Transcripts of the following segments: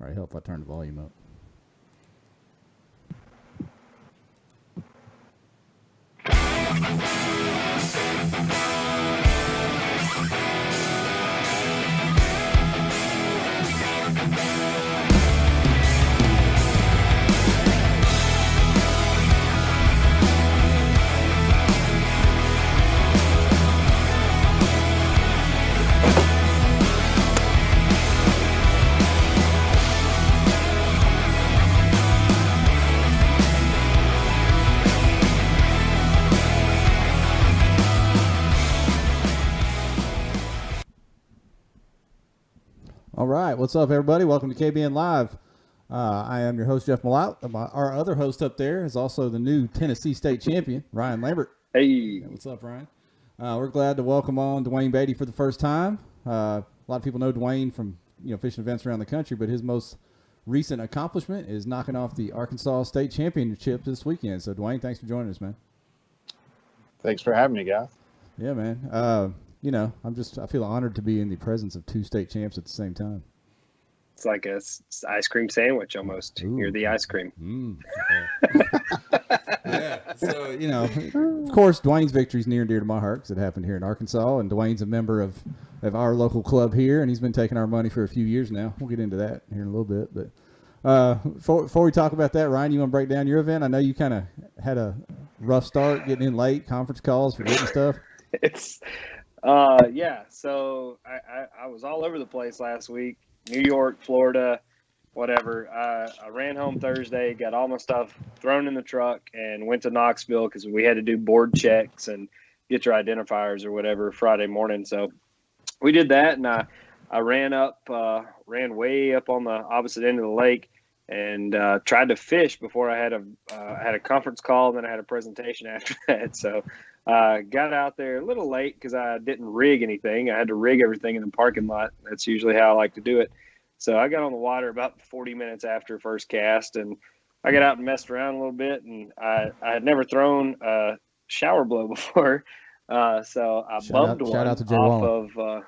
Probably help if I turn the volume up. All right, what's up, everybody? Welcome to KBN Live. I am your host, Jeff Malott. Our other host up there is also the new Tennessee State Champion, Ryan Lambert. Hey. Yeah, what's up, Ryan? We're glad to welcome on Dwain Batey for the first time. A lot of people know Dwain from fishing events around the country, but his most recent accomplishment is knocking off the Arkansas State Championship this weekend. So, Dwain, thanks for joining us, man. Thanks for having me, guys. Yeah, man. I feel honored to be in the presence of two state champs at the same time. It's like a ice cream sandwich almost. Ooh. You're the ice cream. Yeah. So, of course, Dwain's victory is near and dear to my heart because it happened here in Arkansas, and Dwain's a member of our local club here, and he's been taking our money for a few years now. We'll get into that here in a little bit. But before we talk about that, Ryan, you want to break down your event? I know you kind of had a rough start getting in late, conference calls for getting stuff. So I was all over the place last week. New York, Florida, whatever. I ran home Thursday, got all my stuff thrown in the truck, and went to Knoxville because we had to do board checks and get your identifiers or whatever Friday morning. So we did that, and I ran way up on the opposite end of the lake and tried to fish before I had a conference call, and then I had a presentation after that. So got out there a little late because I didn't rig anything. I had to rig everything in the parking lot. That's usually how I like to do it. So I got on the water about 40 minutes after first cast, and I got out and messed around a little bit. And I had never thrown a shower blow before, so I bumped one off of.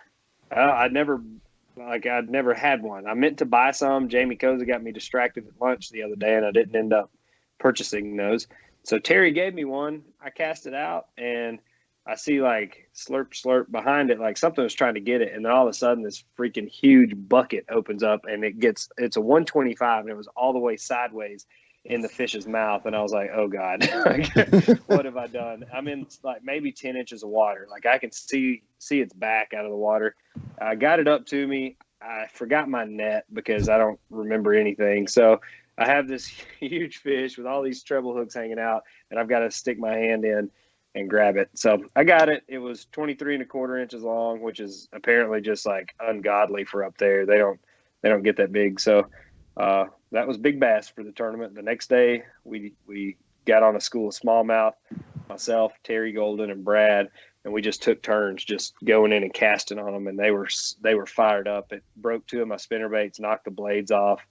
I'd never had one. I meant to buy some. Jamie Koza got me distracted at lunch the other day, and I didn't end up purchasing those. So Terry gave me one. I cast it out, and I see like slurp, slurp behind it, like something was trying to get it. And then all of a sudden this freaking huge bucket opens up, and it's a 125, and it was all the way sideways in the fish's mouth. And I was like, oh God, what have I done? I'm in like maybe 10 inches of water. Like I can see its back out of the water. I got it up to me. I forgot my net because I don't remember anything. So I have this huge fish with all these treble hooks hanging out, and I've got to stick my hand in and grab it. So I got it. It was 23¼ inches long, which is apparently just like ungodly for up there. They don't get that big. So that was big bass for the tournament. The next day we got on a school of smallmouth, myself, Terry Golden, and Brad, and we just took turns just going in and casting on them, and they were fired up. It broke 2 of my spinnerbaits, knocked the blades off.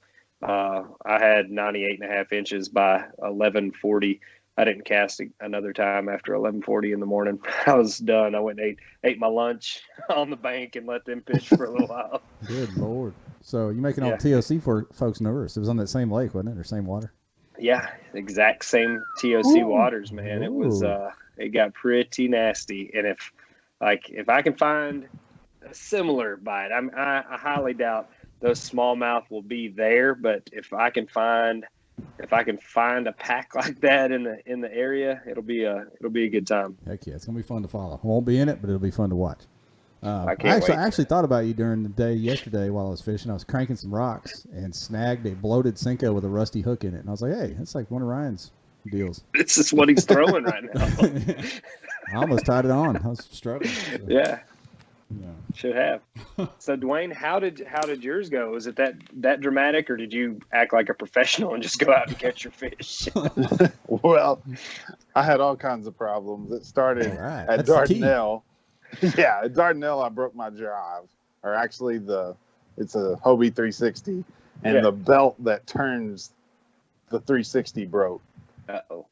I had 98.5 inches by 11:40. I didn't cast another time after 11:40 in the morning. I was done. I went and ate my lunch on the bank and let them fish for a little while. Good Lord. So you making all TOC for folks nervous. It was on that same lake, wasn't it, or same water? Yeah, exact same TOC waters, man. It was it got pretty nasty. And if I can find a similar bite, I highly doubt those smallmouth will be there, but if I can find a pack like that in the area, it'll be a good time. Heck yeah, it's gonna be fun to follow. I won't be in it, but it'll be fun to watch. I actually thought about you during the day yesterday while I was fishing. I was cranking some rocks and snagged a bloated Senko with a rusty hook in it, and I was like, "Hey, that's like one of Ryan's deals." This is what he's throwing right now. I almost tied it on. I was struggling. So. Yeah. Should have. So Dwain, how did yours go? Was it that dramatic, or did you act like a professional and just go out and catch your fish? Well, I had all kinds of problems. It started at Dardanelle. Yeah, at Dardanelle I broke my drive, or actually it's a Hobie 360, and the belt that turns the 360 broke. Uh-oh.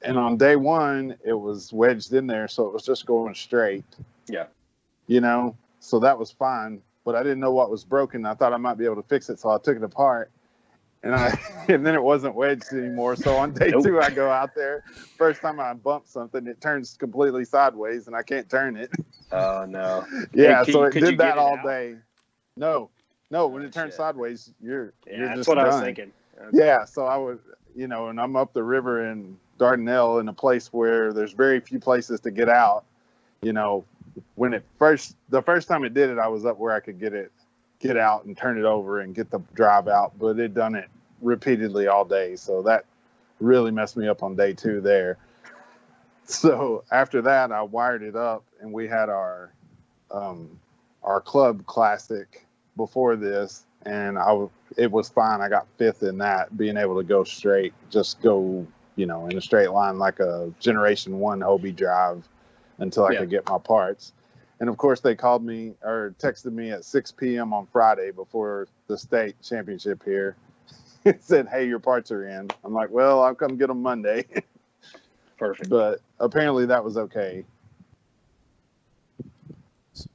And on day one it was wedged in there, so it was just going straight. Yeah. So that was fine, but I didn't know what was broken. I thought I might be able to fix it, so I took it apart, and and then it wasn't wedged anymore. So on day two, I go out there. First time I bump something, it turns completely sideways, and I can't turn it. Oh no! Yeah, so it did that all day. No, when it turns sideways, you're that's just what done. I was thinking. Okay. Yeah, so I would, and I'm up the river in Dardanelle in a place where there's very few places to get out. When the first time it did it, I was up where I could get out and turn it over and get the drive out, but it done it repeatedly all day. So that really messed me up on day two there. So after that, I wired it up, and we had our club classic before this, and it was fine. I got fifth in that, being able to go straight, just go, in a straight line like a Generation 1 Hobie drive until I could get my parts. And of course, they called me or texted me at 6 p.m. on Friday before the state championship here. It said, "Hey, your parts are in." I'm like, "Well, I'll come get them Monday." Perfect. But apparently that was okay.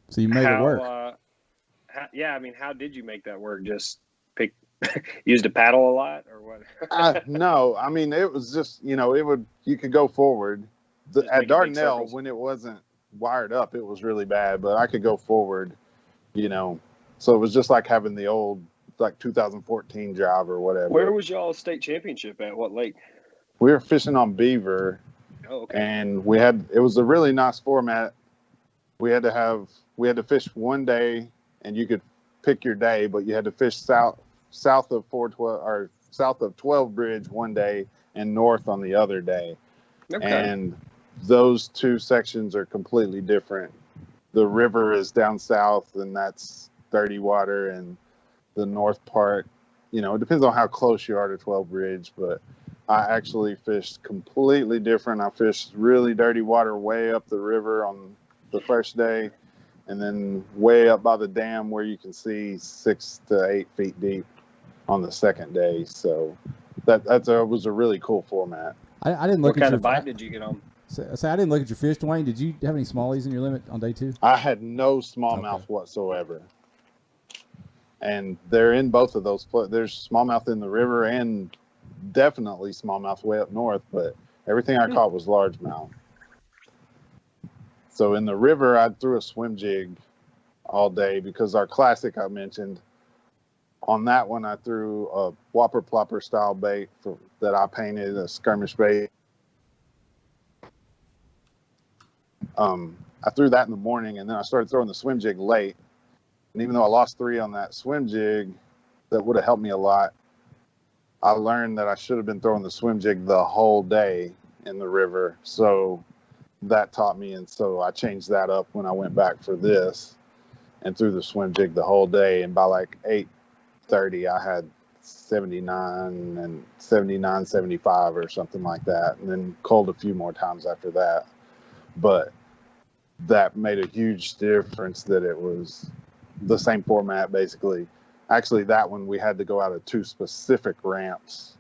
So you made it work. How did you make that work? Just used a paddle a lot, or what? No, it was just, you could go forward. At Dardanelle, when it wasn't wired up, it was really bad, but I could go forward, so it was just like having the old, like 2014 drive or whatever. Where was y'all state championship at? What lake? We were fishing on Beaver. Oh, okay. And it was a really nice format. We had to fish one day, and you could pick your day, but you had to fish south of 412 or south of 12 Bridge one day and north on the other day. Okay. And those two sections are completely different. The river is down south, and that's dirty water, and the north part, it depends on how close you are to 12 Bridge, but I actually fished completely different. I fished really dirty water way up the river on the first day, and then way up by the dam where you can see 6 to 8 feet deep on the second day. So that was a really cool format. I didn't look at your... What kind of bite did you get on? So I didn't look at your fish, Dwayne. Did you have any smallies in your limit on day two? I had no smallmouth whatsoever. And they're in both of those. There's smallmouth in the river and definitely smallmouth way up north, but everything I caught was largemouth. So in the river, I threw a swim jig all day because our classic I mentioned, on that one I threw a whopper plopper style bait that I painted, a skirmish bait. I threw that in the morning, and then I started throwing the swim jig late. And even though I lost 3 on that swim jig, that would have helped me a lot. I learned that I should have been throwing the swim jig the whole day in the river. So that taught me. And so I changed that up when I went back for this and threw the swim jig the whole day. And by like 8:30, I had 79 and 79, 75 or something like that. And then culled a few more times after that. But that made a huge difference that it was the same format, basically. Actually, that one we had to go out of 2 specific ramps,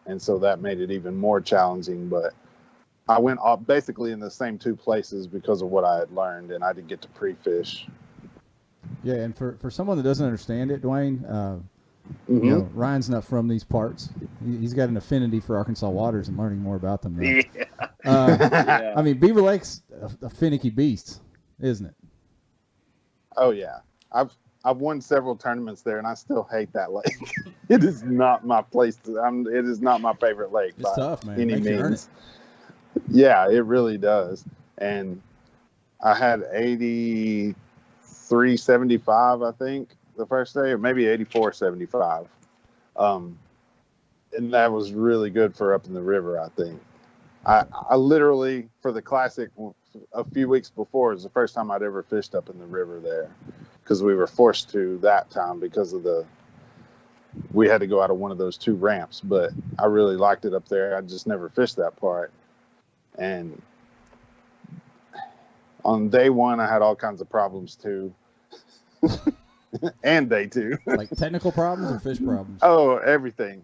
and so that made it even more challenging. But I went off basically in the same 2 places because of what I had learned, and I didn't get to pre-fish. Yeah, and for someone that doesn't understand it, Dwayne, Ryan's not from these parts. He's got an affinity for Arkansas waters and learning more about them. Yeah. Beaver Lake's a finicky beast, isn't it? Oh yeah, I've won several tournaments there, and I still hate that lake. It is not my place. It is not my favorite lake. It's tough, man. Any means. Yeah, it really does. And I had 83.75, I think, the first day, or maybe 84.75. And that was really good for up in the river, I think. I literally, for the classic, a few weeks before, it was the first time I'd ever fished up in the river there, because we were forced to that time because of we had to go out of one of those 2 ramps. But I really liked it up there. I just never fished that part. And on day 1, I had all kinds of problems too. And day 2. Like technical problems or fish problems? Oh, everything.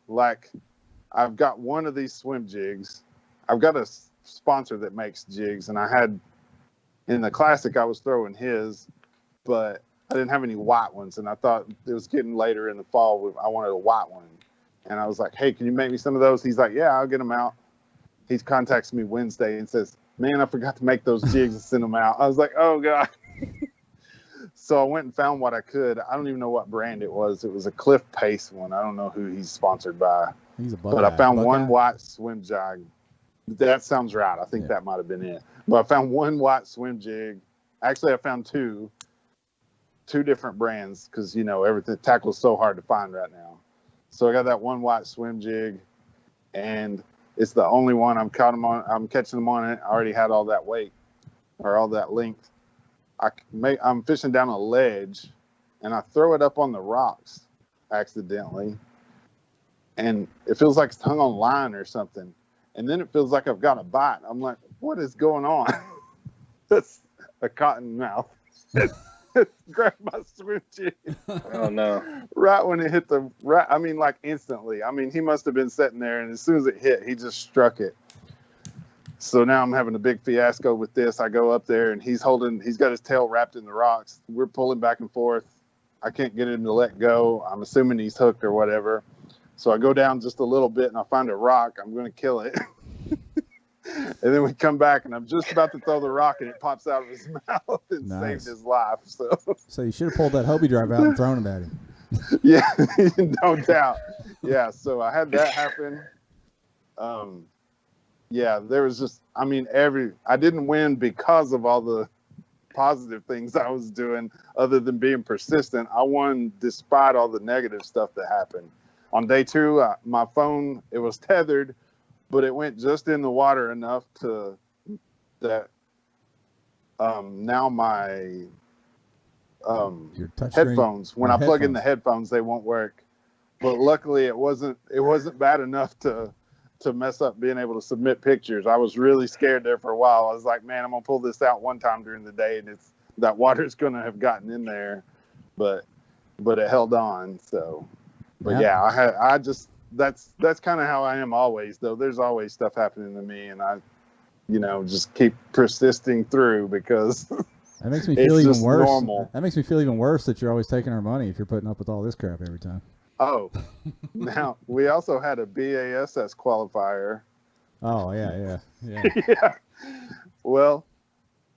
Like, I've got one of these swim jigs. I've got a sponsor that makes jigs, and I had in the classic I was throwing his, but I didn't have any white ones, and I thought it was getting later in the fall. I wanted a white one, and I was like, "Hey, can you make me some of those?" He's like, "Yeah, I'll get them out." He contacts me Wednesday and says, "Man, I forgot to make those jigs and send them out." I was like, "Oh God." So I went and found what I could. I don't even know what brand it was. It was a Cliff Pace one. I don't know who he's sponsored by. He's a but I found one white swim jig. That sounds right. I think that might have been it. But I found one white swim jig. Actually, I found two different brands because, everything tackle's so hard to find right now. So I got that one white swim jig, and it's the only one I'm catching them on it. I already had all that weight or all that length. I'm fishing down a ledge, and I throw it up on the rocks accidentally, and it feels like it's hung on line or something. And then it feels like I've got a bite. I'm like, what is going on? That's a cottonmouth. Grabbed my swim jig. Oh no! Right when it hit like instantly. He must have been sitting there, and as soon as it hit, he just struck it. So now I'm having a big fiasco with this. I go up there, and he's got his tail wrapped in the rocks. We're pulling back and forth. I can't get him to let go. I'm assuming he's hooked or whatever. So I go down just a little bit, and I find a rock. I'm going to kill it. And then we come back, and I'm just about to throw the rock, and it pops out of his mouth and saved his life. So you should have pulled that Hobie drive out and thrown it at him. Yeah, no doubt. Yeah, so I had that happen. Yeah, there was just, I didn't win because of all the positive things I was doing other than being persistent. I won despite all the negative stuff that happened. On day 2, my phone, it was tethered, but it went just in the water enough that now my headphones, when I plug in the headphones, they won't work. But luckily it wasn't bad enough to mess up being able to submit pictures. I was really scared there for a while. I was like, man, I'm gonna pull this out one time during the day, and that water's gonna have gotten in there, but it held on. So, but yeah, that's kind of how I am always, though. There's always stuff happening to me, and I, just keep persisting through because that makes me feel even worse. Normal. That makes me feel even worse that you're always taking our money if you're putting up with all this crap every time. Oh, now we also had a BASS qualifier. Oh, yeah. Yeah. Well,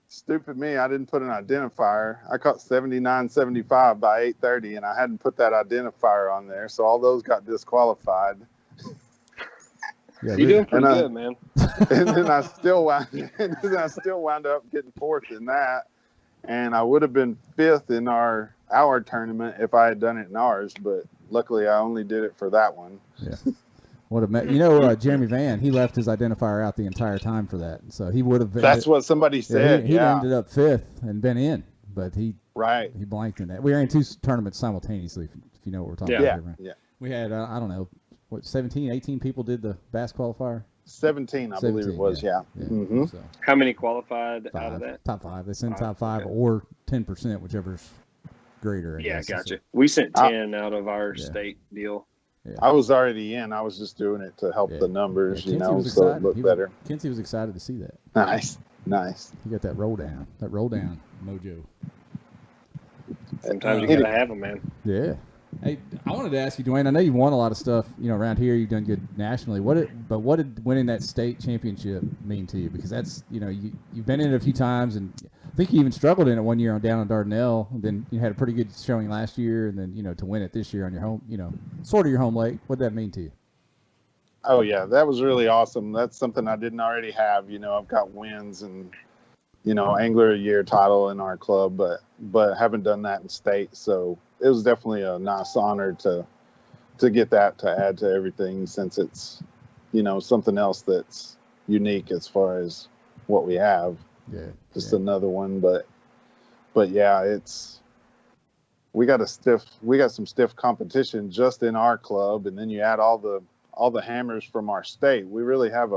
stupid me, I didn't put an identifier. I caught 79.75 by 8:30, and I hadn't put that identifier on there, so all those got disqualified. Yeah, you're doing pretty good, man. And then I still wound up getting 4th in that, and I would have been 5th in our tournament if I had done it in ours, but luckily I only did it for that one. Yeah. Jeremy Van, he left his identifier out the entire time for that, so he would have. That's what somebody said. He ended up 5th and been in, but he blanked in that. We ran 2 tournaments simultaneously, if you know what we're talking about. Yeah. We had I don't know, 17, 18 people did the bass qualifier. 17, I believe it was. Yeah. Mm-hmm. So, how many qualified out of that? Top 5. They send top 5 or 10%, whichever's greater. I gotcha. We sent 10 out of our state deal. Yeah. I was already in. I was just doing it to help the numbers, so it looked better. Kinsey was excited to see that. Nice. You got that roll down mojo. Sometimes you gotta have them, man. Yeah. Hey, I wanted to ask you, Dwayne. I know you've won a lot of stuff, around here. You've done good nationally. What did winning that state championship mean to you? Because that's, you've been in it a few times, and I think you even struggled in it one year down on Dardanelle. And then you had a pretty good showing last year, and then to win it this year on your home, sort of your home lake. What did that mean to you? Oh yeah, that was really awesome. That's something I didn't already have. I've got wins and angler of the year title in our club, but haven't done that in state. So it was definitely a nice honor to get that to add to everything, since it's something else that's unique as far as what we have. Yeah, just another one, but yeah, we got some stiff competition just in our club, and then you add all the hammers from our state. We really have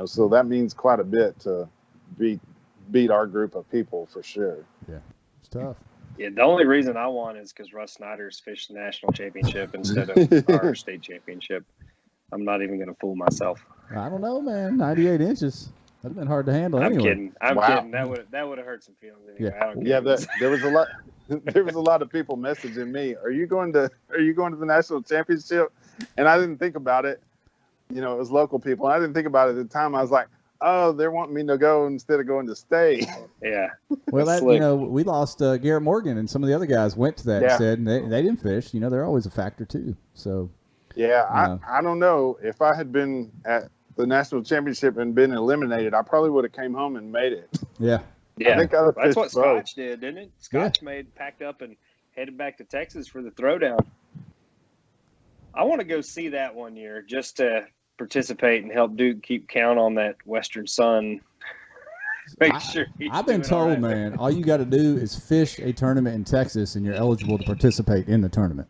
so that means quite a bit to beat our group of people for sure. Yeah, it's tough. Yeah, the only reason I won is because Russ Snyder's fished the national championship instead of our state championship. I'm not even going to fool myself. I don't know, man. 98 inches. That'd have been hard to handle. I'm anyway. kidding. I'm Wow. kidding. That would have hurt some feelings. Anyway. Yeah. I don't care. Yeah, there was a lot. There was a lot of people messaging me. Are you going to the national championship? And I didn't think about it. You know, it was local people. I didn't think about it at the time. I was like, oh, they're wanting me to go instead of going to stay. Yeah. Well, That's that, you know, we lost Garrett Morgan, and some of the other guys went to that and said, and they didn't fish. You know, they're always a factor too. So. Yeah, I don't know. If I had been at the national championship and been eliminated, I probably would have came home and made it. Yeah. Yeah. I think I'd have That's what fished both. Scotch did, didn't it? Scotch packed up and headed back to Texas for the throwdown. I want to go see that one year just to participate and help Duke keep count on that Western Sun. Make sure I've been told, man, all you got to do is fish a tournament in Texas, and you're eligible to participate in the tournament.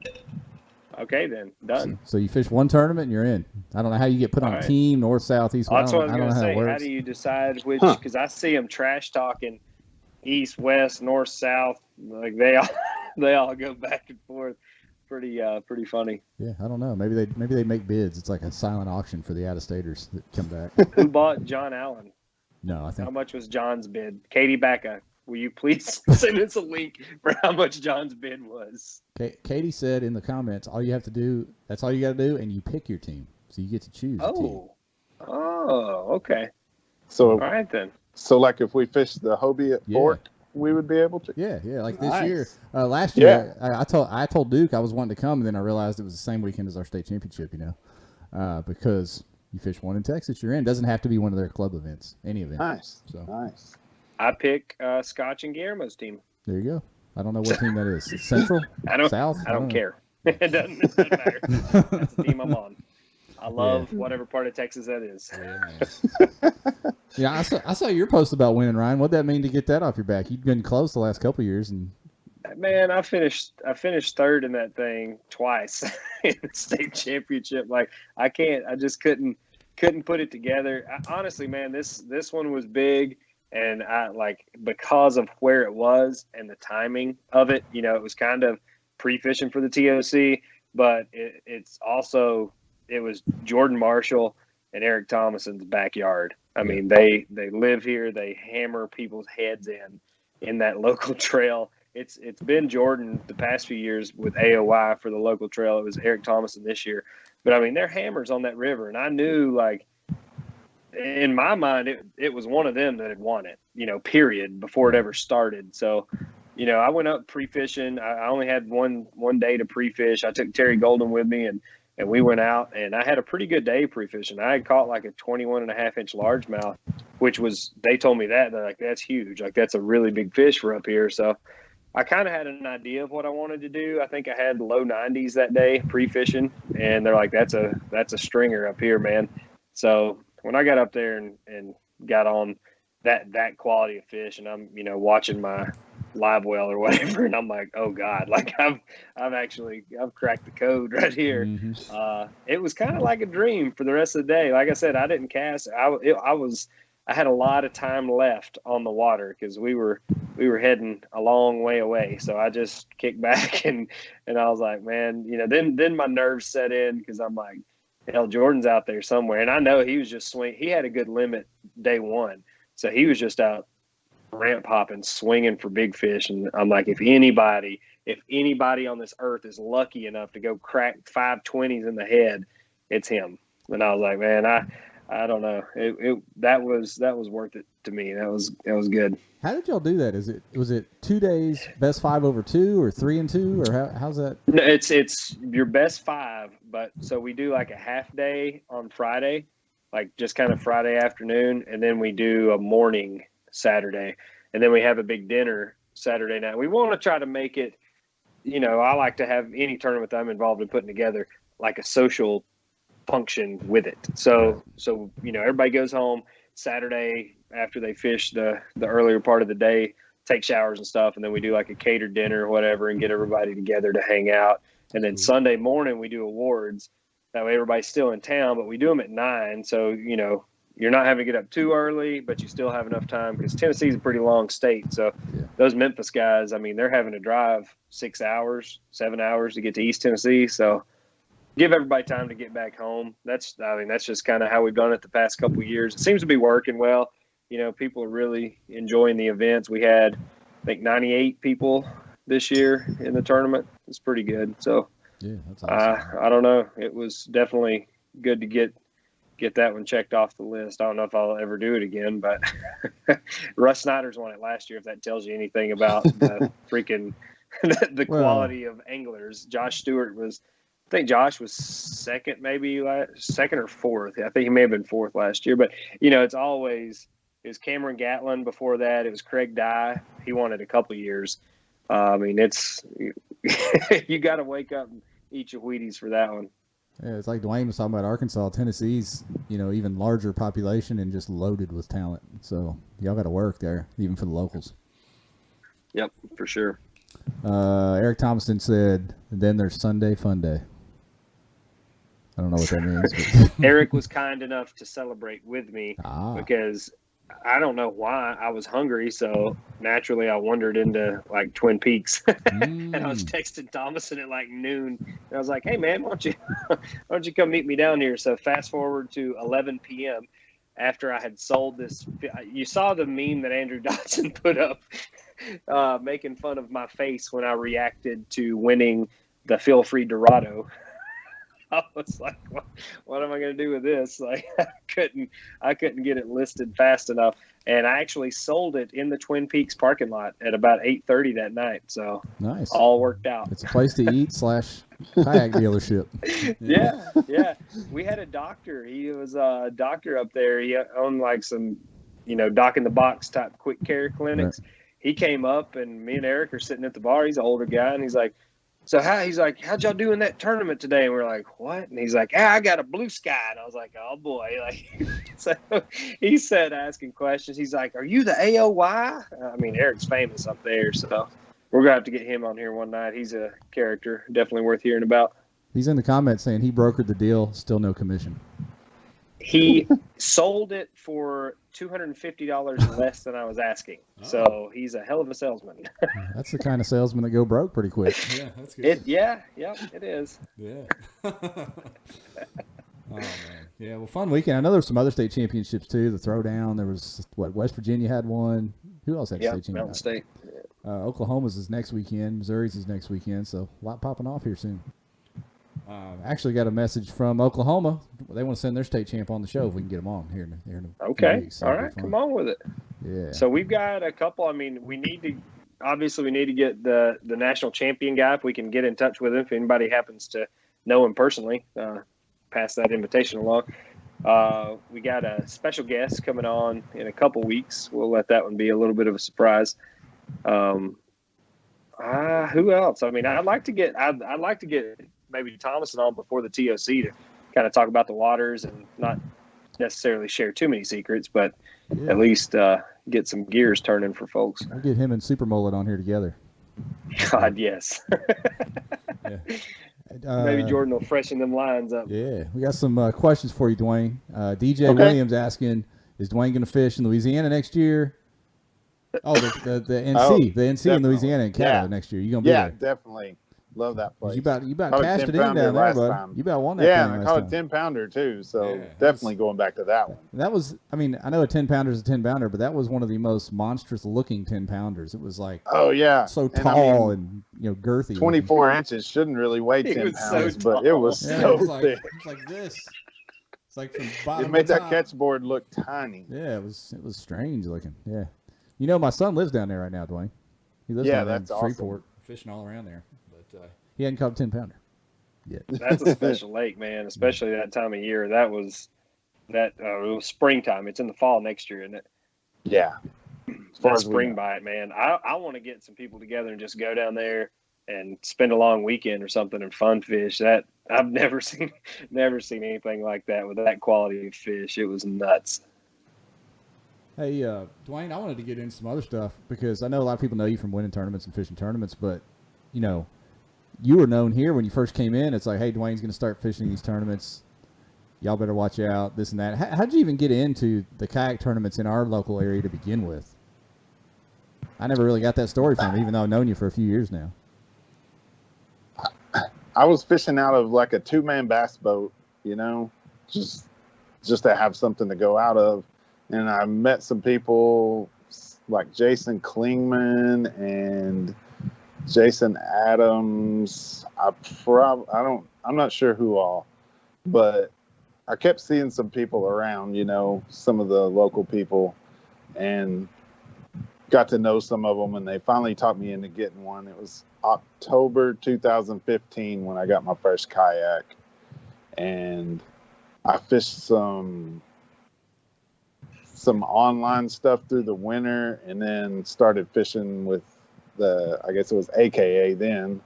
Okay, then. Done. So you fish one tournament, and you're in. I don't know how you get put on a team, north, south, east, west. That's what I was going to say. How do you decide which? Because I see them trash talking east, west, north, south. Like they all go back and forth. Pretty funny. Yeah, I don't know. Maybe they make bids. It's like a silent auction for the out-of-staters that come back. Who bought John Allen? No, I think. How much was John's bid? Katie Backa, will you please send us a link for how much John's bid was? Katie said in the comments, all you have to do, that's all you got to do, and you pick your team. So you get to choose a team. Oh, okay. So, all right then. So, like if we fished the Hobie at Fort, we would be able to? Yeah. Like this year. Last year, I told Duke I was wanting to come, and then I realized it was the same weekend as our state championship, you know, because you fish one in Texas, you're in. Doesn't have to be one of their club events, any event. Nice. So. Nice. I pick Scotch and Guillermo's team. There you go. I don't know what team that is. Central? South? I don't care. It doesn't matter. That's the team I'm on. I love whatever part of Texas that is. Yeah, I saw your post about winning, Ryan. What'd that mean to get that off your back? You've been close the last couple of years, and man, I finished third in that thing twice in the state championship. Like I just couldn't put it together. Honestly, man, this one was big, and I like because of where it was and the timing of it. You know, it was kind of pre-fishing for the TOC, but it was Jordan Marshall and Eric Thomason's backyard. I mean, they live here. They hammer people's heads in that local trail. It's been Jordan the past few years with AOY for the local trail. It was Eric Thomason this year. But, I mean, they're hammers on that river. And I knew, like, in my mind, it was one of them that had won it, you know, period, before it ever started. So, you know, I went up pre-fishing. I only had one day to pre-fish. I took Terry Golden with me, and we went out, and I had a pretty good day pre-fishing. I had caught like a 21.5-inch largemouth, which was, they told me that. They're like, that's huge. Like, that's a really big fish for up here. So I kind of had an idea of what I wanted to do. I think I had low 90s that day pre-fishing, and they're like, that's a stringer up here, man. So when I got up there and got on that quality of fish, and I'm, you know, watching my live well or whatever, and I'm like, oh God, like I've cracked the code right here. Mm-hmm. It was kind of like a dream for the rest of the day. Like I said, I didn't cast. I had a lot of time left on the water because we were heading a long way away. So I just kicked back and I was like, man, you know, then my nerves set in because I'm like, hell, Jordan's out there somewhere, and I know he was just swing. He had a good limit day one, so he was just out ramp hopping, swinging for big fish. And I'm like, if anybody on this earth is lucky enough to go crack 520s in the head, it's him. And I was like, man, I don't know. That was worth it to me. That was good. How did y'all do that? Was it 2 days, best 5 over 2, or 3 and 2, or how's that? No, it's your best 5, but so we do like a half day on Friday, like just kind of Friday afternoon, and then we do a morning Saturday, and then we have a big dinner Saturday night. We want to try to make it, you know, I like to have any tournament that I'm involved in putting together like a social function with it. So you know, everybody goes home Saturday after they fish the earlier part of the day, take showers and stuff, and then we do like a catered dinner or whatever and get everybody together to hang out. And then Sunday morning we do awards. That way everybody's still in town, but we do them at 9. So, you know, you're not having to get up too early, but you still have enough time because Tennessee's a pretty long state. So those Memphis guys, I mean, they're having to drive 6 hours, 7 hours to get to East Tennessee. So give everybody time to get back home. That's just kind of how we've done it the past couple of years. It seems to be working well. people are really enjoying the events. We had, I think, 98 people this year in the tournament. It's pretty good. So, yeah, that's awesome. I don't know. It was definitely good to get that one checked off the list. I don't know if I'll ever do it again, but Russ Snyder's won it last year, if that tells you anything about the freaking the quality of anglers. Josh Stewart was, I think Josh was second or fourth. I think he may have been fourth last year, but it's always, it was Cameron Gatlin before that. It was Craig Dye. He won it a couple years. I mean, it's you got to wake up and eat your Wheaties for that one. Yeah, it's like Dwayne was talking about Arkansas. Tennessee's, even larger population and just loaded with talent. So y'all got to work there, even for the locals. Yep, for sure. Eric Thompson said, then there's Sunday Fun Day. I don't know what that means. But Eric was kind enough to celebrate with me because I don't know why I was hungry. So naturally I wandered into like Twin Peaks and I was texting Thomason at like noon. And I was like, hey man, why don't you come meet me down here? So fast forward to 11 PM after I had sold this. You saw the meme that Andrew Dodson put up making fun of my face when I reacted to winning the Feel Free Dorado. I was like, what am I going to do with this? Like, I couldn't get it listed fast enough. And I actually sold it in the Twin Peaks parking lot at about 8:30 that night. So nice. All worked out. It's a place to eat / kayak dealership. Yeah. We had a doctor. He was a doctor up there. He owned like some, dock in the box type quick care clinics. Right. He came up and me and Eric are sitting at the bar. He's an older guy. And he's like, how'd y'all do in that tournament today? And we're like, what? And he's like, I got a blue sky. And I was like, oh boy. Like, so he said, asking questions. He's like, are you the AOY? I mean, Eric's famous up there. So we're going to have to get him on here one night. He's a character, definitely worth hearing about. He's in the comments saying he brokered the deal, still no commission. He sold it for $250 less than I was asking. Oh. So he's a hell of a salesman. That's the kind of salesman that go broke pretty quick. Yeah, that's good. It is. Yeah. Oh, man. Yeah, well, fun weekend. I know there's some other state championships, too. The throwdown. There was, West Virginia had one. Who else had a state championship? Mountain State. Oklahoma's is next weekend. Missouri's is next weekend. So a lot popping off here soon. Actually got a message from Oklahoma. They want to send their state champ on the show if we can get them on here in a okay. few weeks. All right, come on with it. Yeah. So we've got a couple. I mean, we need to get the national champion guy if we can get in touch with him. If anybody happens to know him personally, pass that invitation along. We got a special guest coming on in a couple weeks. We'll let that one be a little bit of a surprise. Who else? I mean, I'd like to get maybe Thomason on before the TOC to kind of talk about the waters and not necessarily share too many secrets, but at least get some gears turning for folks. We'll get him and Super Mullet on here together. God, yes. Yeah. Maybe Jordan will freshen them lines up. Yeah, we got some questions for you, Dwayne. DJ Williams asking, is Dwayne going to fish in Louisiana next year? Oh, the NC, the NC in Louisiana and Canada next year. You going to be there? Yeah, definitely. Love that place. You about cashed it in down there, bud. You about won that thing last I caught a 10-pounder too, so definitely going back to that one. That was, I mean, I know a 10-pounder is a 10-pounder, but that was one of the most monstrous-looking 10-pounders. It was like, so tall and girthy. 24 inches shouldn't really weigh 10 pounds, but it was so thick. It was like this. It's like from bottom. It made that catch board look tiny. Yeah, it was strange looking. Yeah, my son lives down there right now, Dwayne. He lives down there in Freeport, fishing all around there. He hadn't caught a 10-pounder yet. That's a special lake, man, especially that time of year. It was springtime. It's in the fall next year, isn't it? Yeah. That spring bite, man. I want to get some people together and just go down there and spend a long weekend or something and fun fish. That I've never seen anything like that with that quality of fish. It was nuts. Hey, Dwayne, I wanted to get into some other stuff because I know a lot of people know you from winning tournaments and fishing tournaments, but you were known here when you first came in. It's like, hey, Dwayne's going to start fishing these tournaments. Y'all better watch out, this and that. How'd you even get into the kayak tournaments in our local area to begin with? I never really got that story from you, even though I've known you for a few years now. I was fishing out of like a 2-man bass boat, just to have something to go out of. and I met some people like Jason Klingman and Jason Adams. I'm not sure who all, but I kept seeing some people around, some of the local people, and got to know some of them, and they finally talked me into getting one. It was October 2015 when I got my first kayak, and I fished some online stuff through the winter, and then started fishing with I guess it was AKA then,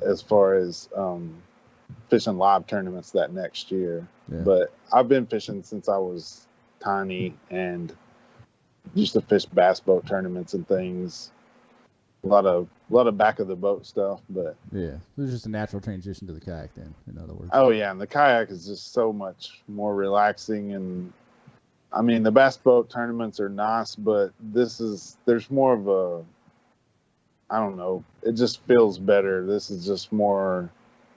as far as fishing live tournaments that next year. Yeah. But I've been fishing since I was tiny and used to fish bass boat tournaments and things. A lot of back of the boat stuff, but yeah, it was just a natural transition to the kayak then, in other words. Oh yeah, and the kayak is just so much more relaxing, and I mean the bass boat tournaments are nice, but there's more of a, I don't know, it just feels better. This is just more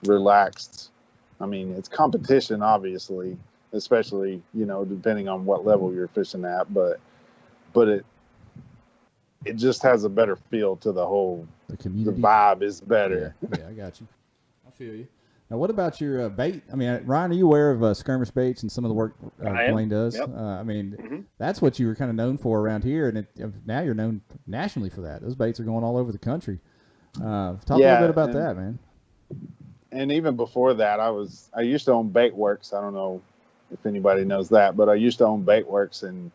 relaxed. I mean, it's competition obviously, especially, depending on what level you're fishing at, but it just has a better feel to the whole. The community. The vibe is better. Yeah, I got you. I feel you. Now, what about your bait? I mean, Ryan, are you aware of skirmish baits and some of the work Dwain does? Yep. I mean, that's what you were kind of known for around here, and now you're known nationally for that. Those baits are going all over the country. Talk a little bit about that, man. And even before that, I used to own Baitworks. I don't know if anybody knows that, but I used to own Baitworks, and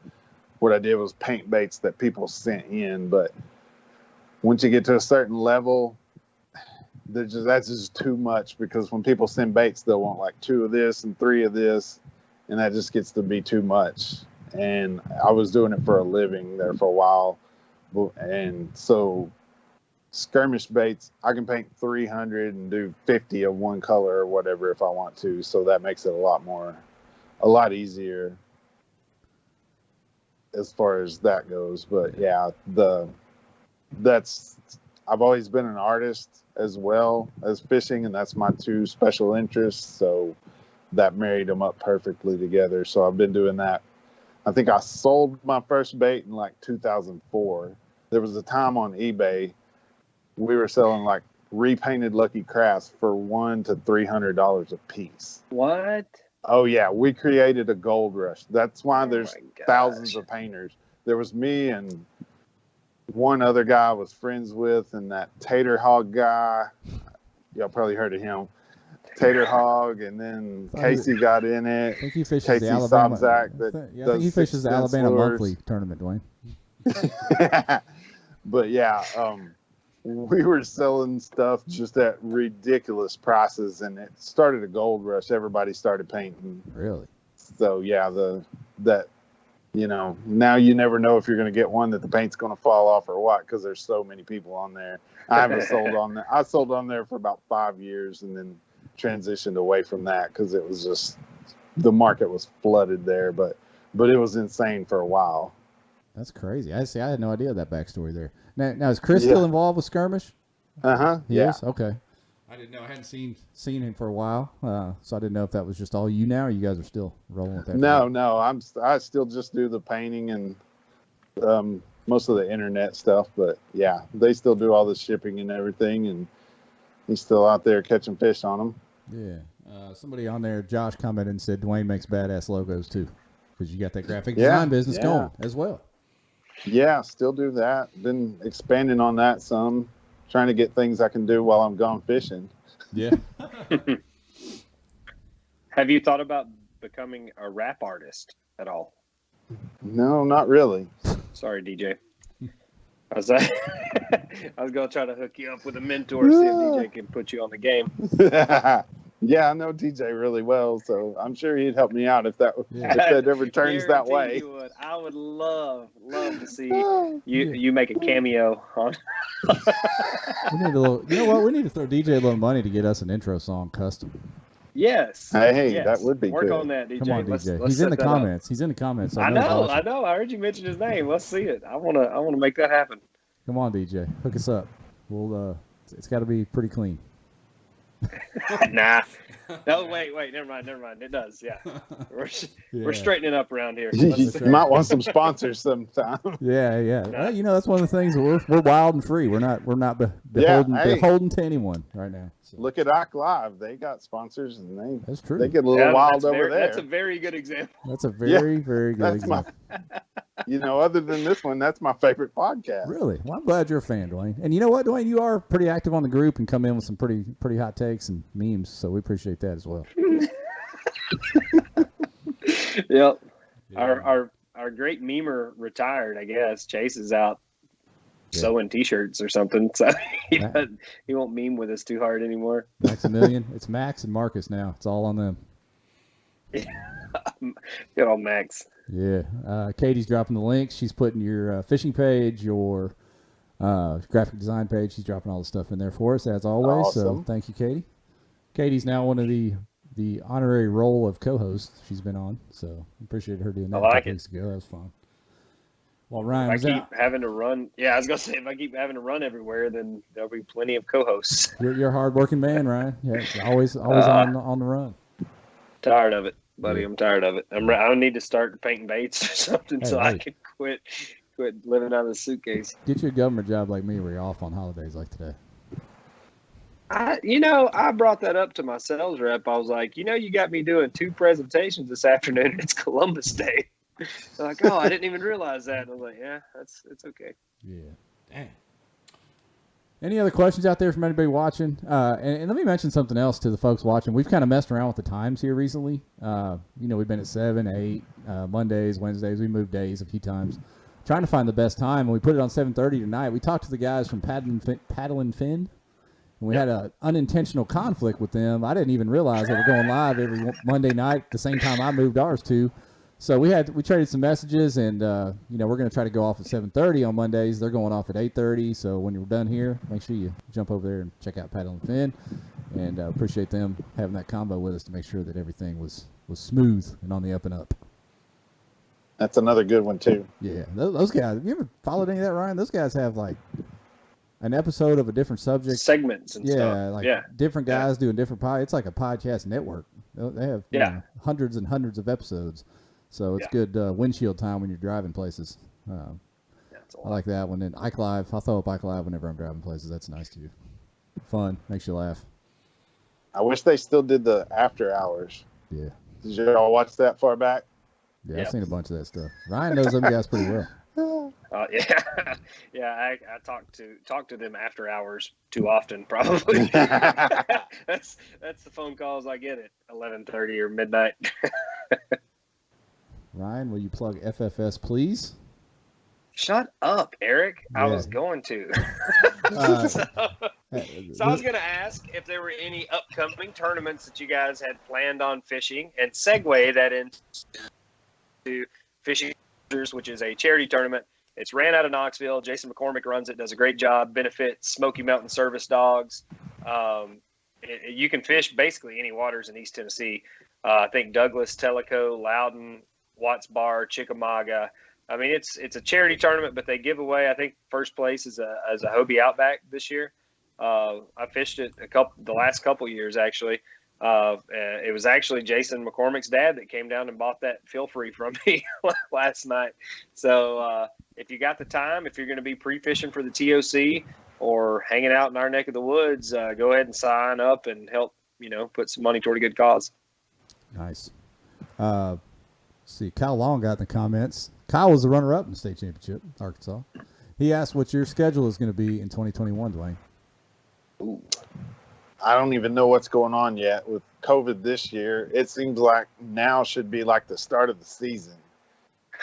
what I did was paint baits that people sent in. But once you get to a certain level, that's just too much, because when people send baits, they'll want like 2 of this and 3 of this, and that just gets to be too much. And I was doing it for a living there for a while, and so skirmish baits, I can paint 300 and do 50 of one color or whatever if I want to, so that makes it a lot easier as far as that goes. But yeah, I've always been an artist as well as fishing, and that's my 2 special interests, so that married them up perfectly together. So I've been doing that. I think I sold my first bait in like 2004. There was a time on eBay we were selling like repainted Lucky Crafts for $100 to $300 a piece. What? Oh yeah, we created a gold rush. That's why there's thousands of painters. There was me and one other guy I was friends with, and that Tater Hog guy. Y'all probably heard of him. Tater Hog, and then Casey got in it. I think he fishes Casey the Alabama. I think he fishes the Alabama monthly tournament, Dwain. But yeah, we were selling stuff just at ridiculous prices, and it started a gold rush. Everybody started painting. Really? So yeah, now you never know if you're going to get one that the paint's going to fall off or what, because there's so many people on there. I haven't sold on there. I sold on there for about 5 years, and then transitioned away from that because it was just, the market was flooded there, but it was insane for a while. That's crazy. I had no idea that backstory there. Now is Chris still involved with skirmish? Yes. Okay. I didn't know. I hadn't seen him for a while, so I didn't know if that was just all you now, or you guys are still rolling with that. No. I still just do the painting and most of the internet stuff, but yeah, they still do all the shipping and everything, and he's still out there catching fish on them. Yeah. Somebody on there, Josh, commented and said Dwain makes badass logos too, because you got that graphic design business going as well. Yeah, still do that. Been expanding on that some, trying to get things I can do while I'm gone fishing. Yeah. Have you thought about becoming a rap artist at all? No, not really. Sorry, DJ. I was going to try to hook you up with a mentor, see if DJ can put you on the game. Yeah, I know DJ really well, so I'm sure he'd help me out if that ever turns that way. You would. I would love to see you make a cameo on. We need a little. You know what? We need to throw DJ a little money to get us an intro song custom. Yes. Hey, yes. That would be Work good. on that, DJ. Come on, DJ. He's in the comments. He's in the comments. So I know. I heard you mention his name. Let's see it. I wanna make that happen. Come on, DJ. Hook us up. We'll. It's got to be pretty clean. Nah. No, wait, never mind. It does, yeah. We're straightening up around here. You might want some sponsors sometime. Yeah. Well, that's one of the things. We're wild and free. We're not beholden to anyone right now. So. Look at Ock Live. They got sponsors, and that's true. They get a little wild over there. That's a very good example. That's a very good example. Other than this one, that's my favorite podcast. Really? Well, I'm glad you're a fan, Dwayne. And you know what, Dwayne? You are pretty active on the group and come in with some pretty hot takes and memes, so we appreciate that as well. Yep. Yeah. Our great memer retired, I guess. Chase is out sewing T-shirts or something, so he won't meme with us too hard anymore. Maximilian. It's Max and Marcus now. It's all on them. Good old Max. Yeah. Katie's dropping the links. She's putting your fishing page, your graphic design page. She's dropping all the stuff in there for us, as always. Awesome. So thank you, Katie. Katie's now one of the honorary role of co-host she's been on. So appreciate her doing that a couple weeks ago. That was fun. Well, Ryan, if I keep having to run, I was gonna say, if I keep having to run everywhere, then there'll be plenty of co-hosts. You're a hard-working man, Ryan. Yeah, always on the run. Tired of it, buddy. I'm tired of it. I need to start painting baits or something I can quit living out of the suitcase. Get you a government job like me, where you're off on holidays like today. I brought that up to my sales rep. I was like, you got me doing 2 presentations this afternoon. It's Columbus Day. They're like, oh, I didn't even realize that. And I was like, yeah, it's okay. Yeah. Dang. Any other questions out there from anybody watching? And let me mention something else to the folks watching. We've kind of messed around with the times here recently. We've been at 7, 8, Mondays, Wednesdays. We moved days a few times, trying to find the best time. And we put it on 7:30 tonight. We talked to the guys from Paddle and Fin. And we had an unintentional conflict with them. I didn't even realize they were going live every Monday night at the same time I moved ours to. So we traded some messages, and we're going to try to go off at 7:30 on Mondays. They're going off at 8:30. So when you're done here, make sure you jump over there and check out Paddle and Fin. And appreciate them having that combo with us to make sure that everything was smooth and on the up and up. That's another good one too. Yeah, those guys. Have you ever followed any of that, Ryan? Those guys have like an episode of a different subject, segments and stuff. Different guys doing different It's like a podcast network. They have hundreds and hundreds of episodes, so it's good windshield time when you're driving places. I like that one. And Ike Live, I'll throw up Ike Live whenever I'm driving places. That's nice too. Fun, makes you laugh. I wish they still did the after hours. Yeah. Did you all watch that far back? Yeah, I've seen a bunch of that stuff. Ryan knows them guys pretty well. I talk to them after hours too often, probably. that's the phone calls I get at 11:30 or midnight. Ryan, will you plug FFS, please? Shut up, Eric. I was going to. So I was going to ask if there were any upcoming tournaments that you guys had planned on fishing, and segue that into Fishing, which is a charity tournament. It's ran out of Knoxville. Jason McCormick runs it, does a great job, benefits Smoky Mountain Service Dogs. You can fish basically any waters in East Tennessee. I think Douglas, Tellico, Loudon, Watts Bar, Chickamauga. I mean, it's a charity tournament, but they give away, I think, first place is a Hobie Outback this year. I fished it the last couple years, actually. It was actually Jason McCormick's dad that came down and bought that feel free from me last night. So if you got the time, if you're going to be pre-fishing for the TOC or hanging out in our neck of the woods, go ahead and sign up and help, put some money toward a good cause. Nice. See, Kyle Long got in the comments. Kyle was the runner-up in the state championship, Arkansas. He asked what your schedule is going to be in 2021, Dwayne. Ooh. I don't even know what's going on yet with COVID this year. It seems like now should be like the start of the season.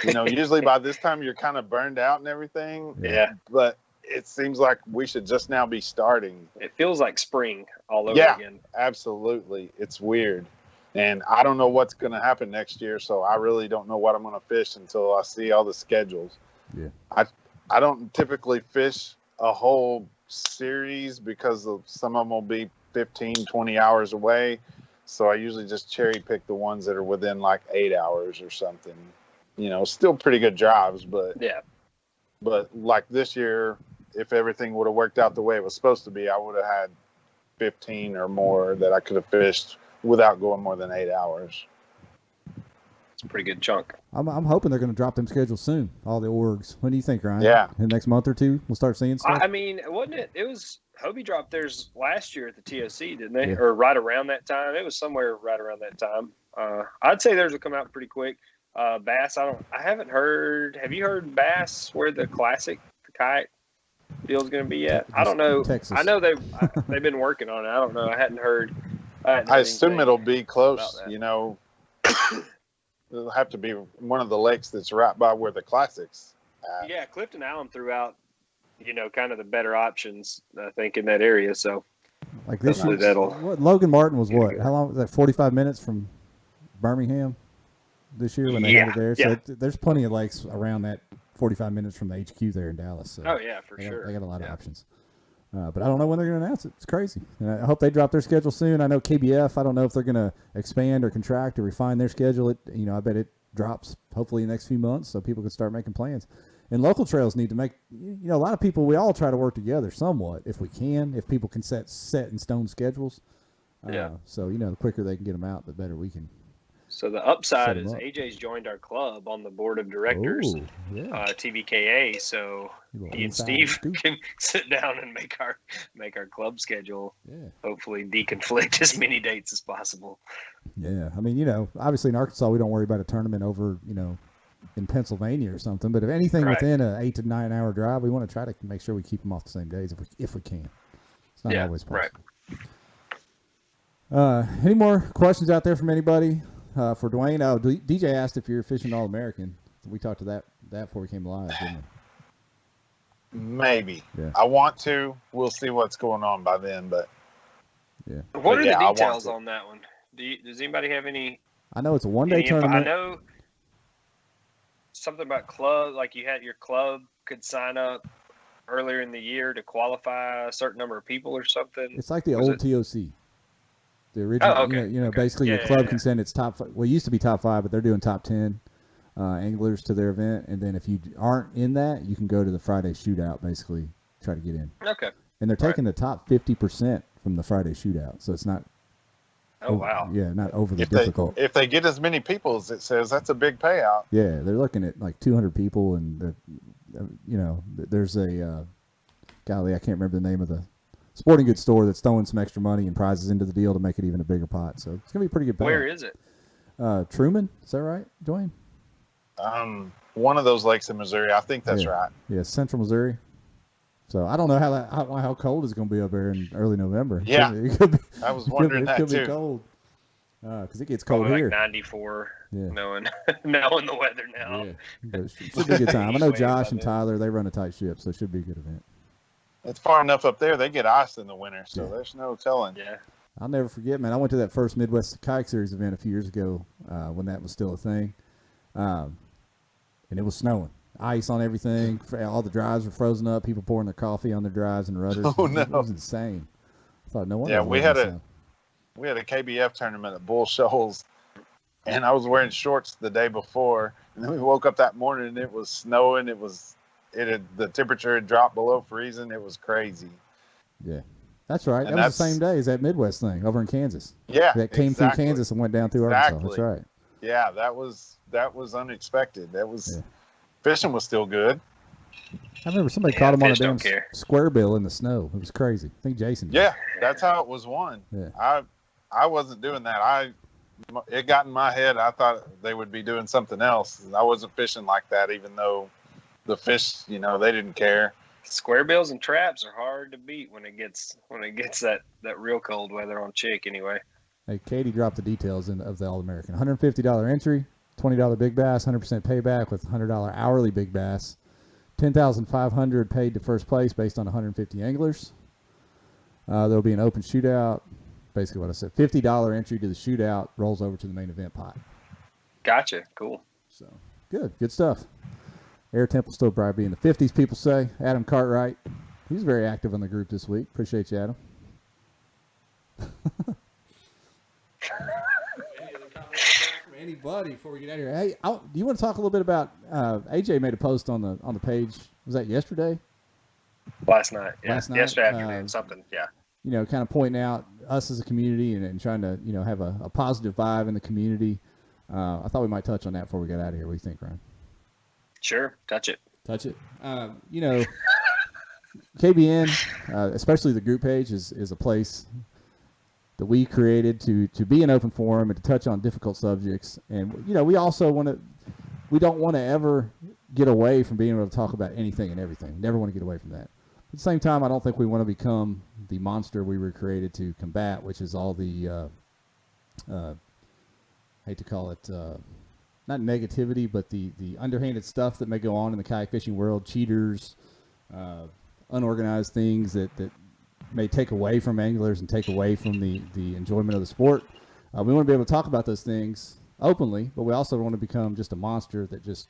Usually by this time you're kind of burned out and everything. Yeah. But it seems like we should just now be starting. It feels like spring all over again. Absolutely. It's weird. And I don't know what's going to happen next year, so I really don't know what I'm going to fish until I see all the schedules. Yeah. I don't typically fish a whole series because some of them will be 15, 20 hours away. So I usually just cherry pick the ones that are within like 8 hours or something. Still pretty good drives, but like this year, if everything would have worked out the way it was supposed to be, I would have had 15 or more that I could have fished without going more than 8 hours. It's a pretty good chunk. I'm hoping they're going to drop them schedules soon, all the orgs. When do you think, Ryan? Yeah. In the next month or two, we'll start seeing stuff? I mean, wasn't it? It was Hobie dropped theirs last year at the TOC, didn't they? Yeah. Or right around that time. It was somewhere right around that time. I'd say theirs will come out pretty quick. Bass, I haven't heard. Have you heard Bass where the classic, the kayak deal is going to be yet? I don't know. Texas. I know they've been working on it. I don't know. I hadn't heard. I assume it'll be close. You know, it'll have to be one of the lakes that's right by where the classics. Yeah, Clifton Allen threw out, kind of the better options, I think, in that area. So, like this year, Logan Martin was what? How long was that? 45 minutes from Birmingham this year when they had it there. So there's plenty of lakes around that 45 minutes from the HQ there in Dallas. So oh yeah, for sure. They got a lot of options. But I don't know when they're going to announce it. It's crazy. And I hope they drop their schedule soon. I know KBF, I don't know if they're going to expand or contract or refine their schedule. I bet it drops hopefully in the next few months so people can start making plans. And local trails need to make, a lot of people, we all try to work together somewhat if we can, if people can set in stone schedules. So, the quicker they can get them out, the better we can. So the upside is AJ's joined our club on the board of directors, TBKA. So he and Steve can sit down and make our club schedule. Yeah. Hopefully deconflict as many dates as possible. Yeah, I mean, obviously in Arkansas we don't worry about a tournament over, in Pennsylvania or something. But if anything within an 8 to 9 hour drive, we want to try to make sure we keep them off the same days if we can. It's not always possible. Right. Any more questions out there from anybody? For Dwayne, DJ asked if you're fishing All-American. We talked to that before we came live, didn't we? Maybe. Yeah. I want to. We'll see what's going on by then, but what are the details on that one? Does anybody have any? I know it's a one-day tournament. I know something about club, like you had your club could sign up earlier in the year to qualify a certain number of people or something. It's like the old TOC. The original, basically your club can send its top. Well, it used to be top 5, but they're doing top 10 anglers to their event, and then if you aren't in that, you can go to the Friday shootout. Basically, try to get in. Okay. And they're taking the top 50% from the Friday shootout, so it's not. Oh wow. Yeah, not overly difficult. If they get as many people as it says, that's a big payout. Yeah, they're looking at like 200 people, and there's a golly, I can't remember the name of the sporting goods store that's throwing some extra money and prizes into the deal to make it even a bigger pot. So it's gonna be a pretty good payout. Where is it? Truman, is that right, Dwayne? One of those lakes in Missouri. I think that's right. Yeah, Central Missouri. So I don't know how cold it's going to be up there in early November. Yeah, it could be, I was wondering that too. It could be cold because it gets cold probably here. Like 94. Yeah. Knowing the weather now. Yeah, but it should be a good time. I know Josh and Tyler, they run a tight ship, so it should be a good event. It's far enough up there; they get ice in the winter, so there's no telling. Yeah. I'll never forget, man. I went to that first Midwest Kayak Series event a few years ago when that was still a thing, and it was snowing. Ice on everything. All the drives were frozen up. People pouring their coffee on their drives and rudders. Oh, no. It was insane. I thought, no wonder. Yeah, we had a KBF tournament at Bull Shoals, and I was wearing shorts the day before, and then we woke up that morning and it was snowing. The temperature had dropped below freezing. It was crazy. Yeah, that's right. That was the same day as that Midwest thing over in Kansas. Yeah, that came through Kansas and went down through Arkansas. That's right. Yeah, that was unexpected. That was. Yeah. Fishing was still good. I remember somebody caught him on a damn square bill in the snow. It was crazy. I think Jason did. Yeah, that's how it was won. Yeah. I wasn't doing that. It got in my head. I thought they would be doing something else. I wasn't fishing like that, even though the fish, they didn't care. Square bills and traps are hard to beat when it gets that real cold weather on Chick anyway. Hey, Katie dropped the details of the All-American. $150 entry. $20 big bass, 100% payback with $100 hourly big bass, $10,500 paid to first place based on 150 anglers. There'll be an open shootout. Basically, what I said, $50 entry to the shootout rolls over to the main event pot. Gotcha, cool. So good stuff. Air temp will still probably be in the 50s. People say Adam Cartwright, he's very active on the group this week. Appreciate you, Adam. Anybody before we get out of here? Hey, do you want to talk a little bit about AJ made a post on the page? Was that yesterday? Last night. Yeah. Yesterday afternoon, something. Yeah. kind of pointing out us as a community and trying to, have a positive vibe in the community. I thought we might touch on that before we get out of here. What do you think, Ryan? Sure. Touch it. KBN, especially the group page, is a place that we created to be an open forum and to touch on difficult subjects. And, we also we don't want to ever get away from being able to talk about anything and everything. Never want to get away from that. At the same time, I don't think we want to become the monster we were created to combat, which is all the, hate to call it, not negativity, but the underhanded stuff that may go on in the kayak fishing world, cheaters, unorganized things that may take away from anglers and take away from the enjoyment of the sport. We want to be able to talk about those things openly, but we also want to become just a monster that just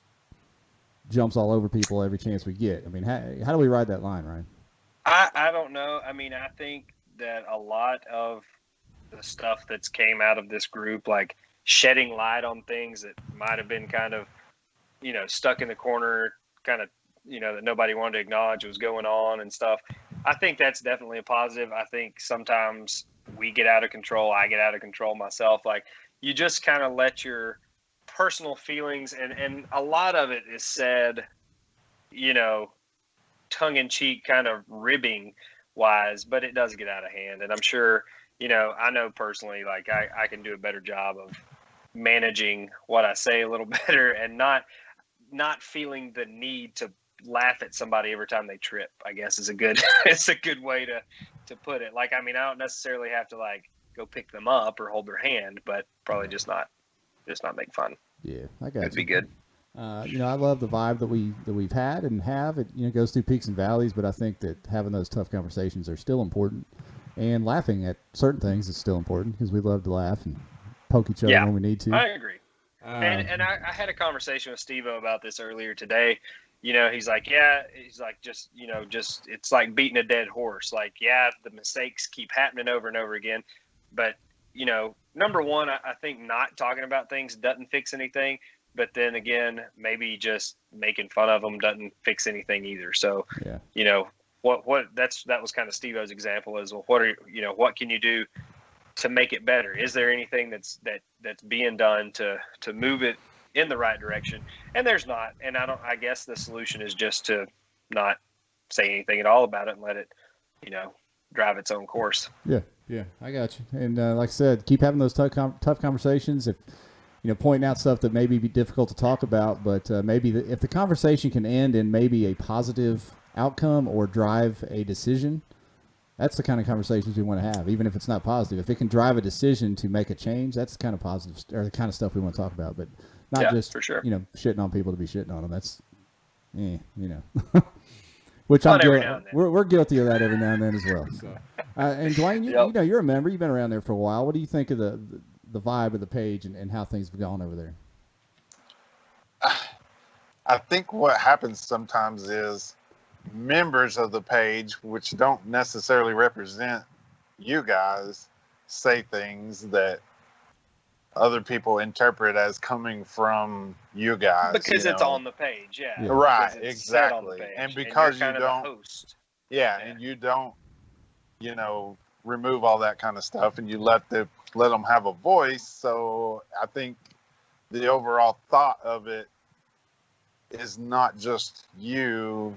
jumps all over people every chance we get. I mean, how do we ride that line, Ryan? I don't know. I mean, I think that a lot of the stuff that's came out of this group, like shedding light on things that might have been kind of, stuck in the corner, kind of, that nobody wanted to acknowledge was going on and stuff. I think that's definitely a positive. I think sometimes we get out of control. I get out of control myself. Like, you just kind of let your personal feelings, and a lot of it is said, tongue in cheek, kind of ribbing wise, but it does get out of hand. And I'm sure, I know personally, like I can do a better job of managing what I say a little better and not feeling the need to laugh at somebody every time they trip, I guess is a good it's a good way to put it. Like, I mean, I don't necessarily have to like go pick them up or hold their hand, but probably just not make fun. Yeah, I got It'd be good. I love the vibe that we've had and have. It goes through peaks and valleys, but I think that having those tough conversations are still important, and laughing at certain things is still important because we love to laugh and poke each other when we need to. I agree. And I had a conversation with Steve-O about this earlier today. He's like, just it's like beating a dead horse. Like, the mistakes keep happening over and over again. But, number one, I think not talking about things doesn't fix anything. But then again, maybe just making fun of them doesn't fix anything either. So, that was kind of Steve-O's example is, well, what can you do to make it better? Is there anything that's being done to move it in the right direction? And there's not. And I guess the solution is just to not say anything at all about it and let it, drive its own course. Yeah, I got you. And like I said, keep having those tough conversations. If pointing out stuff that maybe be difficult to talk about, but maybe if the conversation can end in maybe a positive outcome or drive a decision, that's the kind of conversations we want to have, even if it's not positive. If it can drive a decision to make a change, that's the kind of positive or the kind of stuff we want to talk about, but not just for sure. Shitting on people to be shitting on them. That's, which I'm guilty. We're guilty of that every now and then as well. So, and Dwayne, you're a member. You've been around there for a while. What do you think of the vibe of the page and how things have gone over there? I think what happens sometimes is members of the page, which don't necessarily represent you guys, say things that other people interpret as coming from you guys. Because it's on the page, yeah. Right, exactly. And because you don't, host. And you don't, remove all that kind of stuff, and you let them have a voice. So I think the overall thought of it is not just you,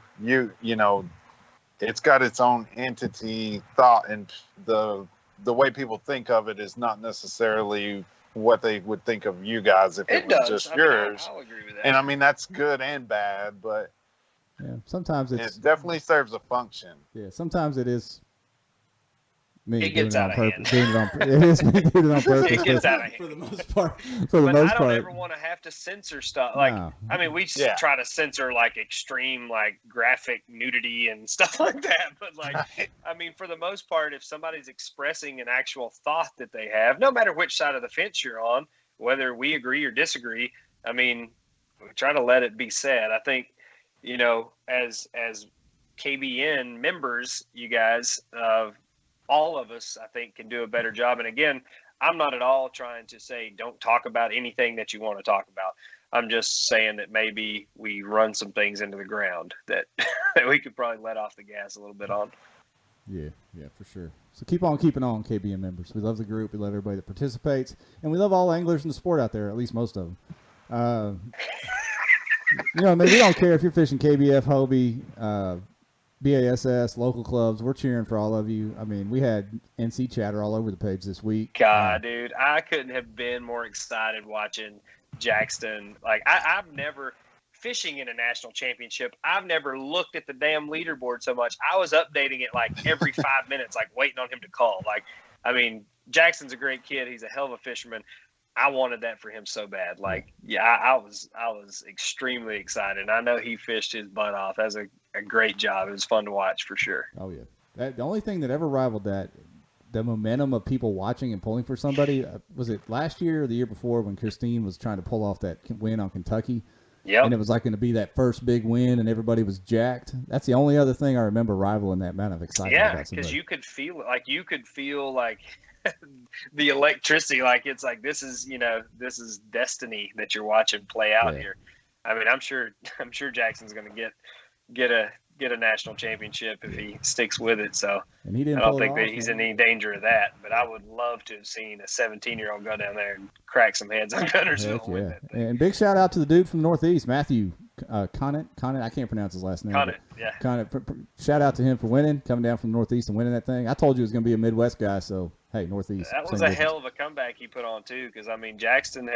it's got its own entity thought, and the way people think of it is not necessarily what they would think of you guys if it was just yours. I'll agree with that. And I mean, that's good and bad, but sometimes it definitely serves a function. Yeah, sometimes it is me it gets out of hand. It is me doing it on purpose. It gets out of hand. For the most part. But I don't ever want to have to censor stuff. Like, no. I mean, we try to censor like extreme, like graphic nudity and stuff like that. But like, I mean, for the most part, if somebody's expressing an actual thought that they have, no matter which side of the fence you're on, whether we agree or disagree, I mean, we try to let it be said. I think, as KBN members, you guys, all of us, I think, can do a better job. And again, I'm not at all trying to say don't talk about anything that you want to talk about. I'm just saying that maybe we run some things into the ground that we could probably let off the gas a little bit on. Yeah, for sure. So keep on keeping on, KBN members. We love the group. We love everybody that participates, and we love all anglers in the sport out there. At least most of them. You know, I mean, we don't care if you're fishing KBF, Hobie, BASS, local clubs. We're cheering for all of you. I mean, we had NC chatter all over the page this week. God, dude, I couldn't have been more excited watching Jackson. Like, I've never fishing in a national championship. I've never looked at the damn leaderboard so much. I was updating it like every 5 minutes, like waiting on him to call. Like, I mean, Jackson's a great kid. He's a hell of a fisherman. I wanted that for him so bad. Like, yeah, I was extremely excited. I know he fished his butt off. That was a great job. It was fun to watch for sure. Oh yeah, the only thing that ever rivaled that, the momentum of people watching and pulling for somebody, was it last year or the year before when Christine was trying to pull off that win on Kentucky? Yeah, and it was like going to be that first big win, and everybody was jacked. That's the only other thing I remember rivaling that amount of excitement. Yeah, because you could feel like the electricity, like it's like this is destiny that you're watching play out here. I mean, I'm sure Jackson's going to get a national championship if he sticks with it. So and he didn't I don't think that he's in any danger of that. But I would love to have seen a 17-year-old go down there and crack some heads on Guntersville and win that thing. And big shout out to the dude from the Northeast, Matthew Conant. I can't pronounce his last name. Conant. Shout out to him for winning, coming down from the Northeast and winning that thing. I told you it was going to be a Midwest guy, so hey, Northeast. That was a hell of a comeback he put on too, because I mean Jackson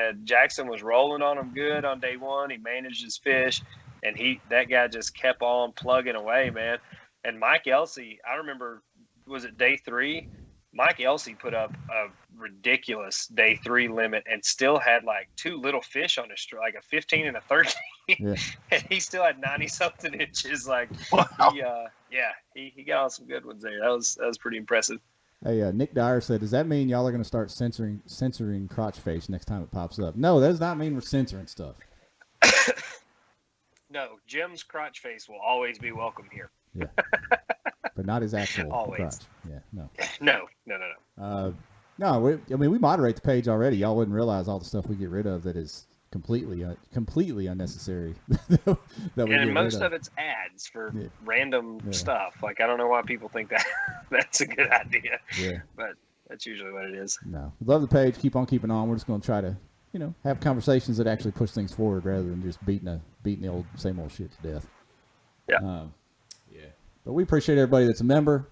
was rolling on him good on day one. He managed his fish, and that guy just kept on plugging away, man. And Mike Elsey, I remember, was it day 3? Mike Elsey put up a ridiculous day 3 limit and still had like 2 little fish on his like a 15 and a 13. Yeah. And he still had 90-something inches. Like, wow. He got on some good ones there. That was pretty impressive. Hey, Nick Dyer said, does that mean y'all are going to start censoring crotch face next time it pops up? No, that does not mean we're censoring stuff. No, Jim's crotch face will always be welcome here. Yeah. But not his actual always. Crotch. Yeah, no. No. We moderate the page already. Y'all wouldn't realize all the stuff we get rid of that is completely unnecessary. And most of it's ads for random stuff. Like, I don't know why people think that that's a good idea. Yeah. But that's usually what it is. No. We love the page. Keep on keeping on. We're just going to try to, have conversations that actually push things forward rather than just beating the same old shit to death. Yeah. But we appreciate everybody that's a member.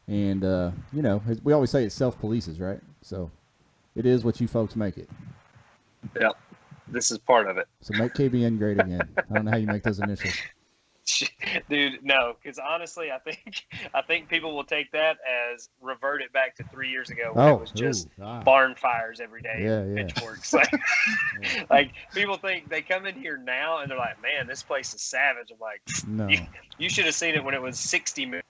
And, we always say it self-polices, right? So it is what you folks make it. Yeah. This is part of it. So make KBN great again. I don't know how you make those initials. Dude, no, because honestly, I think people will take that as revert it back to 3 years ago when it was just barn fires every day, pitchforks. Like people think they come in here now and they're like, man, this place is savage. I'm like, no, you should have seen it when it was 60 minutes.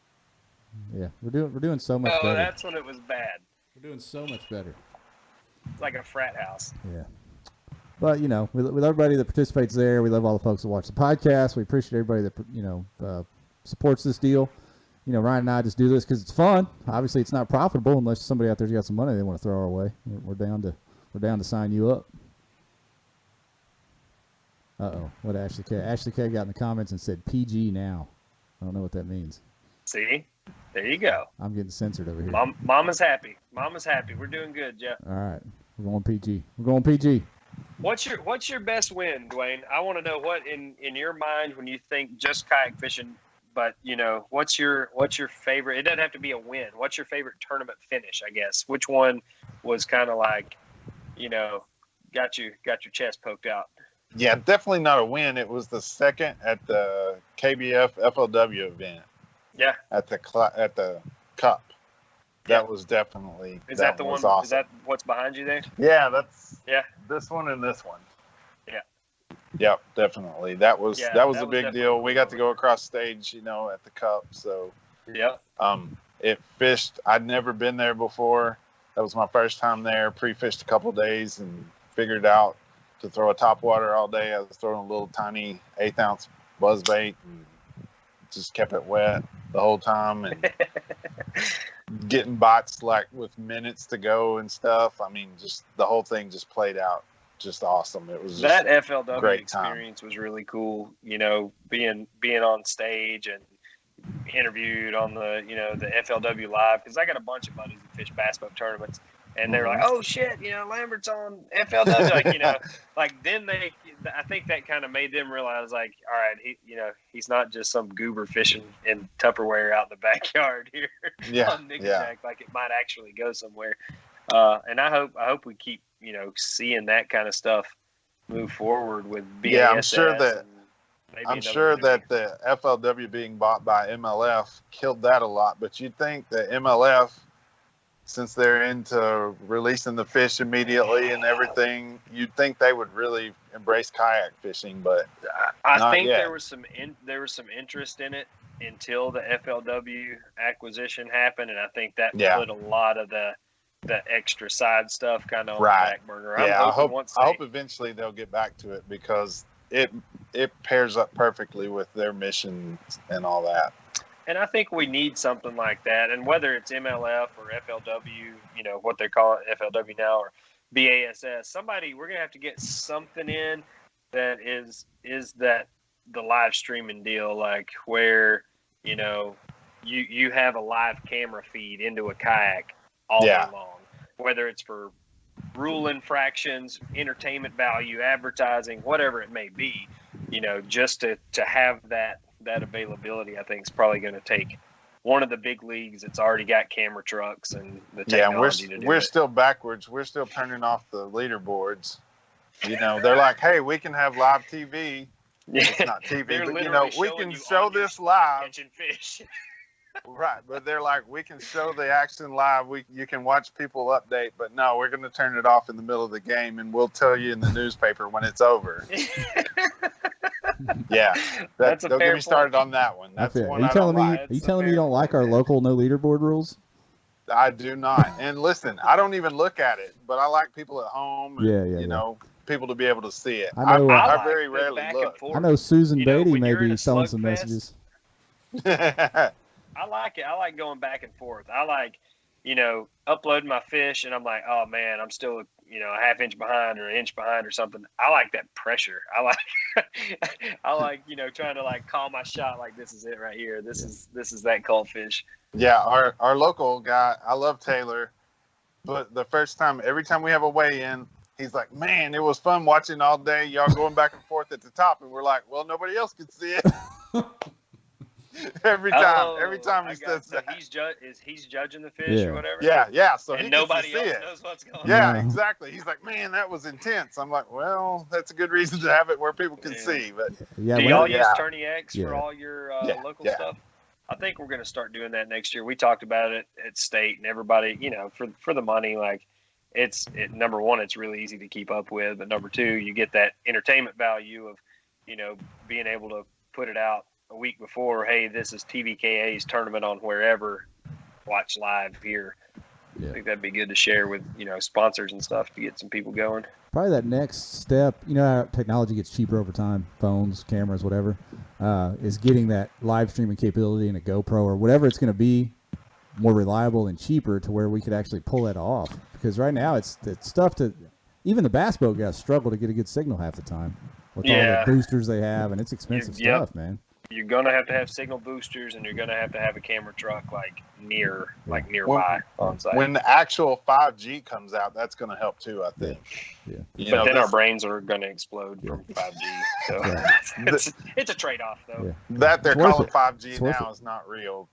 Yeah, we're doing so much better. That's when it was bad. We're doing so much better. It's like a frat house. Yeah. But, we love everybody that participates there. We love all the folks that watch the podcast. We appreciate everybody that, supports this deal. Ryan and I just do this because it's fun. Obviously, it's not profitable unless somebody out there's got some money they want to throw our way. We're down to sign you up. Uh-oh. What Ashley K? Ashley K got in the comments and said PG now. I don't know what that means. See? There you go. I'm getting censored over here. Mama's happy. Mama's happy. We're doing good, Jeff. All right. We're going PG. What's your best win, Dwayne? I want to know what in your mind when you think just kayak fishing, but what's your favorite? It doesn't have to be a win. What's your favorite tournament finish? I guess which one was kind of like, got your chest poked out. Yeah, definitely not a win. It was the second at the KBF FLW event. Yeah, at the Cup. That was definitely. Is that the one? Awesome. Is that what's behind you there? Yeah, that's this one and this one. Yeah. Yep, definitely. That was a big deal. We got to go across stage, at the Cup. So yeah. It fished. I'd never been there before. That was my first time there. Pre-fished a couple days and figured out to throw a topwater all day. I was throwing a little tiny 1/8 ounce buzzbait and just kept it wet the whole time and getting bites like with minutes to go and stuff. I mean, just the whole thing just played out just awesome. It was that FLW experience was really cool. Being on stage and interviewed on the the FLW Live, because I got a bunch of buddies that fish bass boat tournaments, and they're like, oh shit, Lambert's on FLW, like then I think that kind of made them realize, like, all right, he's not just some goober fishing in Tupperware out in the backyard here on Nickajack, like it might actually go somewhere. And I hope we keep seeing that kind of stuff move forward with BASS. Yeah, I'm sure that the FLW being bought by MLF killed that a lot. But you'd think that MLF, since they're into releasing the fish immediately and everything, you'd think they would really embrace kayak fishing. But I think there was some interest in it until the FLW acquisition happened, and I think that put a lot of the extra side stuff kind of on the back burner. I hope eventually they'll get back to it, because it pairs up perfectly with their mission and all that. And I think we need something like that. And whether it's MLF or FLW, what they call it, FLW now, or BASS, we're going to have to get something in that is that the live streaming deal, like where, you have a live camera feed into a kayak all day long, whether it's for rule infractions, entertainment value, advertising, whatever it may be, just to have that availability, I think is probably going to take one of the big leagues that's already got camera trucks and the technology to do we're it. Still backwards. We're still turning off the leaderboards. They're like, hey, we can have live TV. It's not TV, but we can show this live. Catching fish. Right, but they're like, we can show the action live. You can watch people update, but no, we're going to turn it off in the middle of the game, and we'll tell you in the newspaper when it's over. Don't get me started on that one. That's one. Are you telling me you don't like our local no leaderboard rules? I do not. And listen, I don't even look at it, but I like people at home. And, people to be able to see it. I know. I very rarely look. I know Susan Batey may be selling some messages. I like it. I like going back and forth. I like, uploading my fish, and I'm like, oh man, I'm still, a half inch behind or an inch behind or something. I like that pressure. I like, trying to like call my shot, like this is it right here. This is that cold fish. Yeah, our local guy, I love Taylor, but every time we have a weigh-in, he's like, man, it was fun watching all day. Y'all going back and forth at the top, and we're like, well, nobody else can see it. Every time he says that. He's judging the fish or whatever. Yeah. So and nobody else knows what's going on. Yeah, exactly. He's like, man, that was intense. I'm like, well, that's a good reason to have it where people can see. But do y'all use Tourney X for all your local stuff? I think we're going to start doing that next year. We talked about it at State, and everybody, for the money, like number one, it's really easy to keep up with, but number two, you get that entertainment value of, being able to put it out a week before, hey, this is TVKA's tournament on wherever, watch live here. I think that'd be good to share with, sponsors and stuff to get some people going. Probably that next step, how technology gets cheaper over time, phones, cameras, whatever, is getting that live streaming capability in a GoPro or whatever it's going to be more reliable and cheaper to where we could actually pull that off. Because right now it's stuff even the bass boat guys struggle to get a good signal half the time with all the boosters they have, and it's expensive stuff, man. You're going to have signal boosters, and you're going to have a camera truck nearby on site. When the actual 5G comes out, that's going to help too, I think. But then our brains are going to explode from 5G. So it's a trade-off, though. That they're calling 5G now is not real.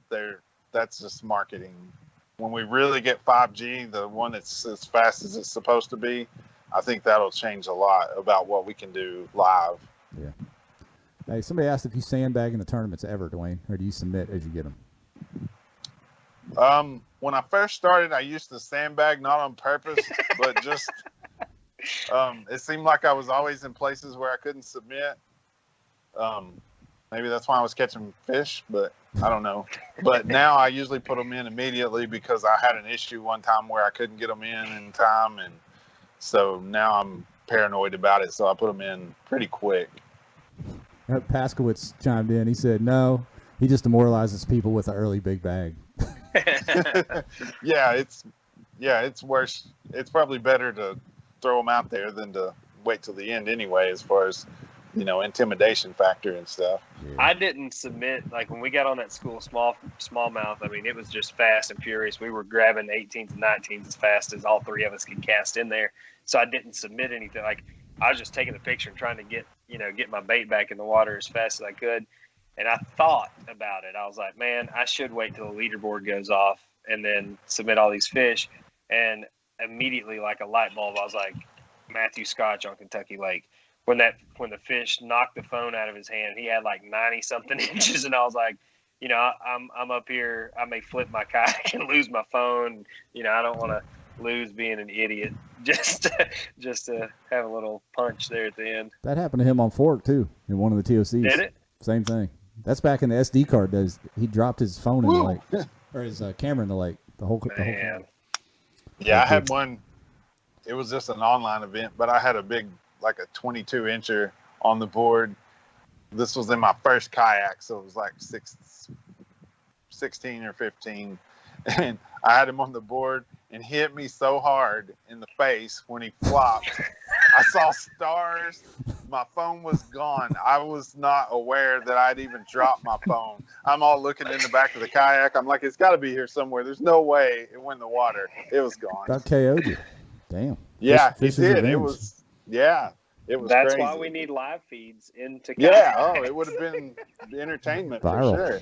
That's just marketing. When we really get 5G, the one that's as fast as it's supposed to be, I think that'll change a lot about what we can do live. Yeah. Hey, somebody asked if you sandbag in the tournaments ever, Dwayne, or do you submit as you get them? When I first started, I used to sandbag, not on purpose, but just it seemed like I was always in places where I couldn't submit. Maybe that's why I was catching fish, but I don't know. But now I usually put them in immediately because I had an issue one time where I couldn't get them in time, and so now I'm paranoid about it, so I put them in pretty quick. Paskowitz chimed in. He said, no, he just demoralizes people with an early big bag. It's worse. It's probably better to throw them out there than to wait till the end anyway, as far as intimidation factor and stuff. Yeah. I didn't submit, like when we got on that school smallmouth, I mean, it was just fast and furious. We were grabbing 18s and 19s as fast as all three of us could cast in there. So I didn't submit anything. Like I was just taking a picture and trying to get my bait back in the water as fast as I could. And I thought about it. I was like, man, I should wait till the leaderboard goes off and then submit all these fish. And immediately, like a light bulb, I was like, Matthew Scotch on Kentucky Lake. When the fish knocked the phone out of his hand, he had like 90-something inches, and I was like, I'm up here. I may flip my kayak and lose my phone. I don't want to lose being an idiot. Just to have a little punch there at the end. That happened to him on Fork too, in one of the TOCs. Did it? Same thing. That's back in the SD card days. He dropped his phone in the lake, or his camera in the lake. The whole thing. Yeah, I had one. It was just an online event, but I had a big, like a 22-incher on the board. This was in my first kayak, so it was like 16 or 15. And I had him on the board, and he hit me so hard in the face when he flopped. I saw stars. My phone was gone. I was not aware that I'd even dropped my phone. I'm all looking in the back of the kayak. I'm like, it's got to be here somewhere. There's no way it went in the water. It was gone. Got KO'd you. Damn. Yeah, he did. Revenge. It was That's crazy. why we need live feeds into it would have been entertainment viral. For sure.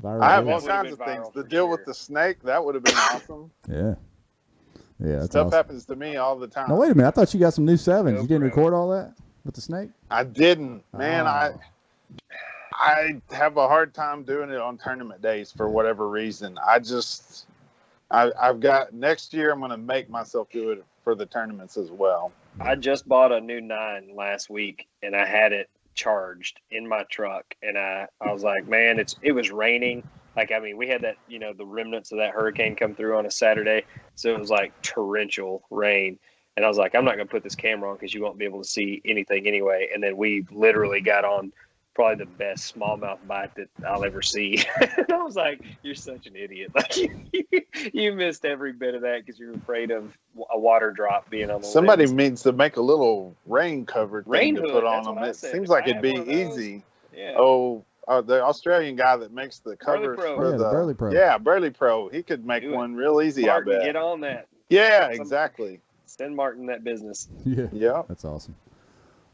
Viral. I have all kinds of things. The deal with the snake, that would have been awesome. Yeah. Yeah, that's Stuff awesome. happens to me all the time. No, wait a minute. I thought you got some new sevens. You didn't record all that with the snake? I didn't. Man, I have a hard time doing it on tournament days for whatever reason. I've got next year. I'm going to make myself do it for the tournaments as well. I just bought a new 9 last week, and I had it charged in my truck, and I was like, man, it was raining. Like, I mean, we had that, the remnants of that hurricane come through on a Saturday, so it was like torrential rain. And I was like, I'm not going to put this camera on because you won't be able to see anything anyway. And then we literally got on probably the best smallmouth bite that I'll ever see. And I was like, you're such an idiot. Like, you missed every bit of that because you're afraid of a water drop being on the Somebody lens. needs to make a little rain cover thing to put on them. It seems like it'd be easy. Yeah. The Australian guy that makes the covers for the Burley Pro. Yeah, Burley Pro. He could make one real easy, Martin, I bet. Get on that. Yeah, exactly. Send Martin that business. Yeah. That's awesome.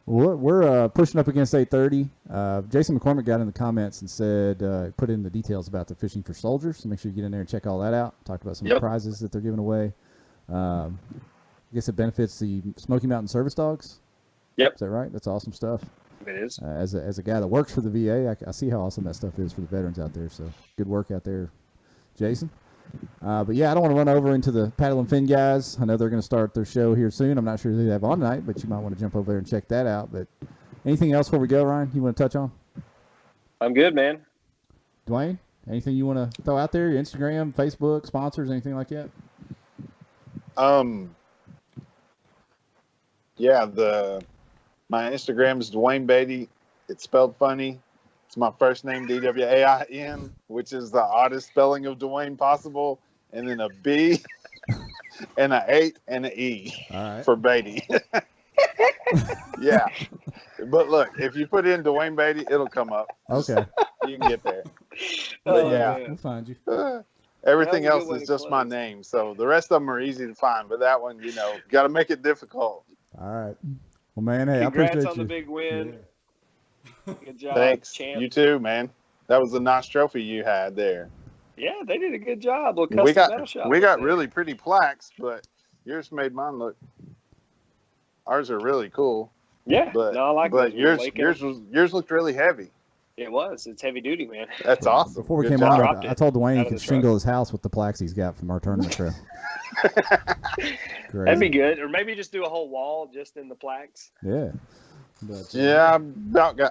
Well, we're pushing up against 8:30. Jason McCormick got in the comments and said, put in the details about the Fishing for Soldiers. So make sure you get in there and check all that out. Talked about some of the prizes that they're giving away. I guess it benefits the Smoky Mountain Service Dogs. Yep. Is that right? That's awesome stuff. It is. As a guy that works for the VA, I see how awesome that stuff is for the veterans out there. So good work out there, Jason. But yeah, I don't want to run over into the Paddle and Fin guys. I know they're going to start their show here soon. I'm not sure who they have on tonight, but you might want to jump over there and check that out. But anything else before we go, Ryan, you want to touch on? I'm good, man. Dwayne, anything you want to throw out there? Your Instagram, Facebook, sponsors, anything like that? Yeah, my Instagram is Dwain Batey. It's spelled funny. It's my first name, Dwain, which is the oddest spelling of Dwayne possible, and then a B, and an 8, and an E for Batey. Yeah. But look, if you put in Dwain Batey, it'll come up. Okay. You can get there. But we'll find you. Everything else is just my name. So the rest of them are easy to find, but that one, got to make it difficult. All right. Well, man, hey, Congrats I appreciate on you. the big win. Yeah. Good job, Thanks. champ. You too, man. That was a nice trophy you had there. Yeah, they did a good job. We got really pretty plaques, but yours made mine look. Ours are really cool. Yeah, but I like but those. yours looked really heavy. It was. It's heavy duty, man. That's awesome. Before we Good came job. on, I told Dwayne he could shingle his house with the plaques he's got from our tournament trail. That'd be good. Or maybe just do a whole wall just in the plaques. Yeah. But, yeah,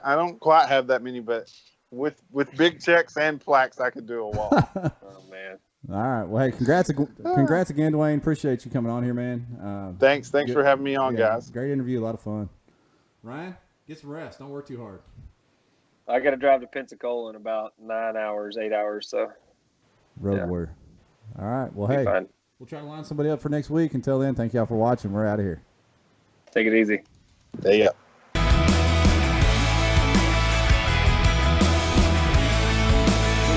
I don't quite have that many, but with big checks and plaques, I could do a wall. Oh man! All right. Well, hey, congrats again, Dwayne. Appreciate you coming on here, man. Thanks for having me on, guys. Great interview, a lot of fun. Ryan, get some rest. Don't work too hard. I got to drive to Pensacola in about 8 hours. So. Road warrior. All right. Well, hey, we'll try to line somebody up for next week. Until then, thank y'all for watching. We're out of here. Take it easy. See ya.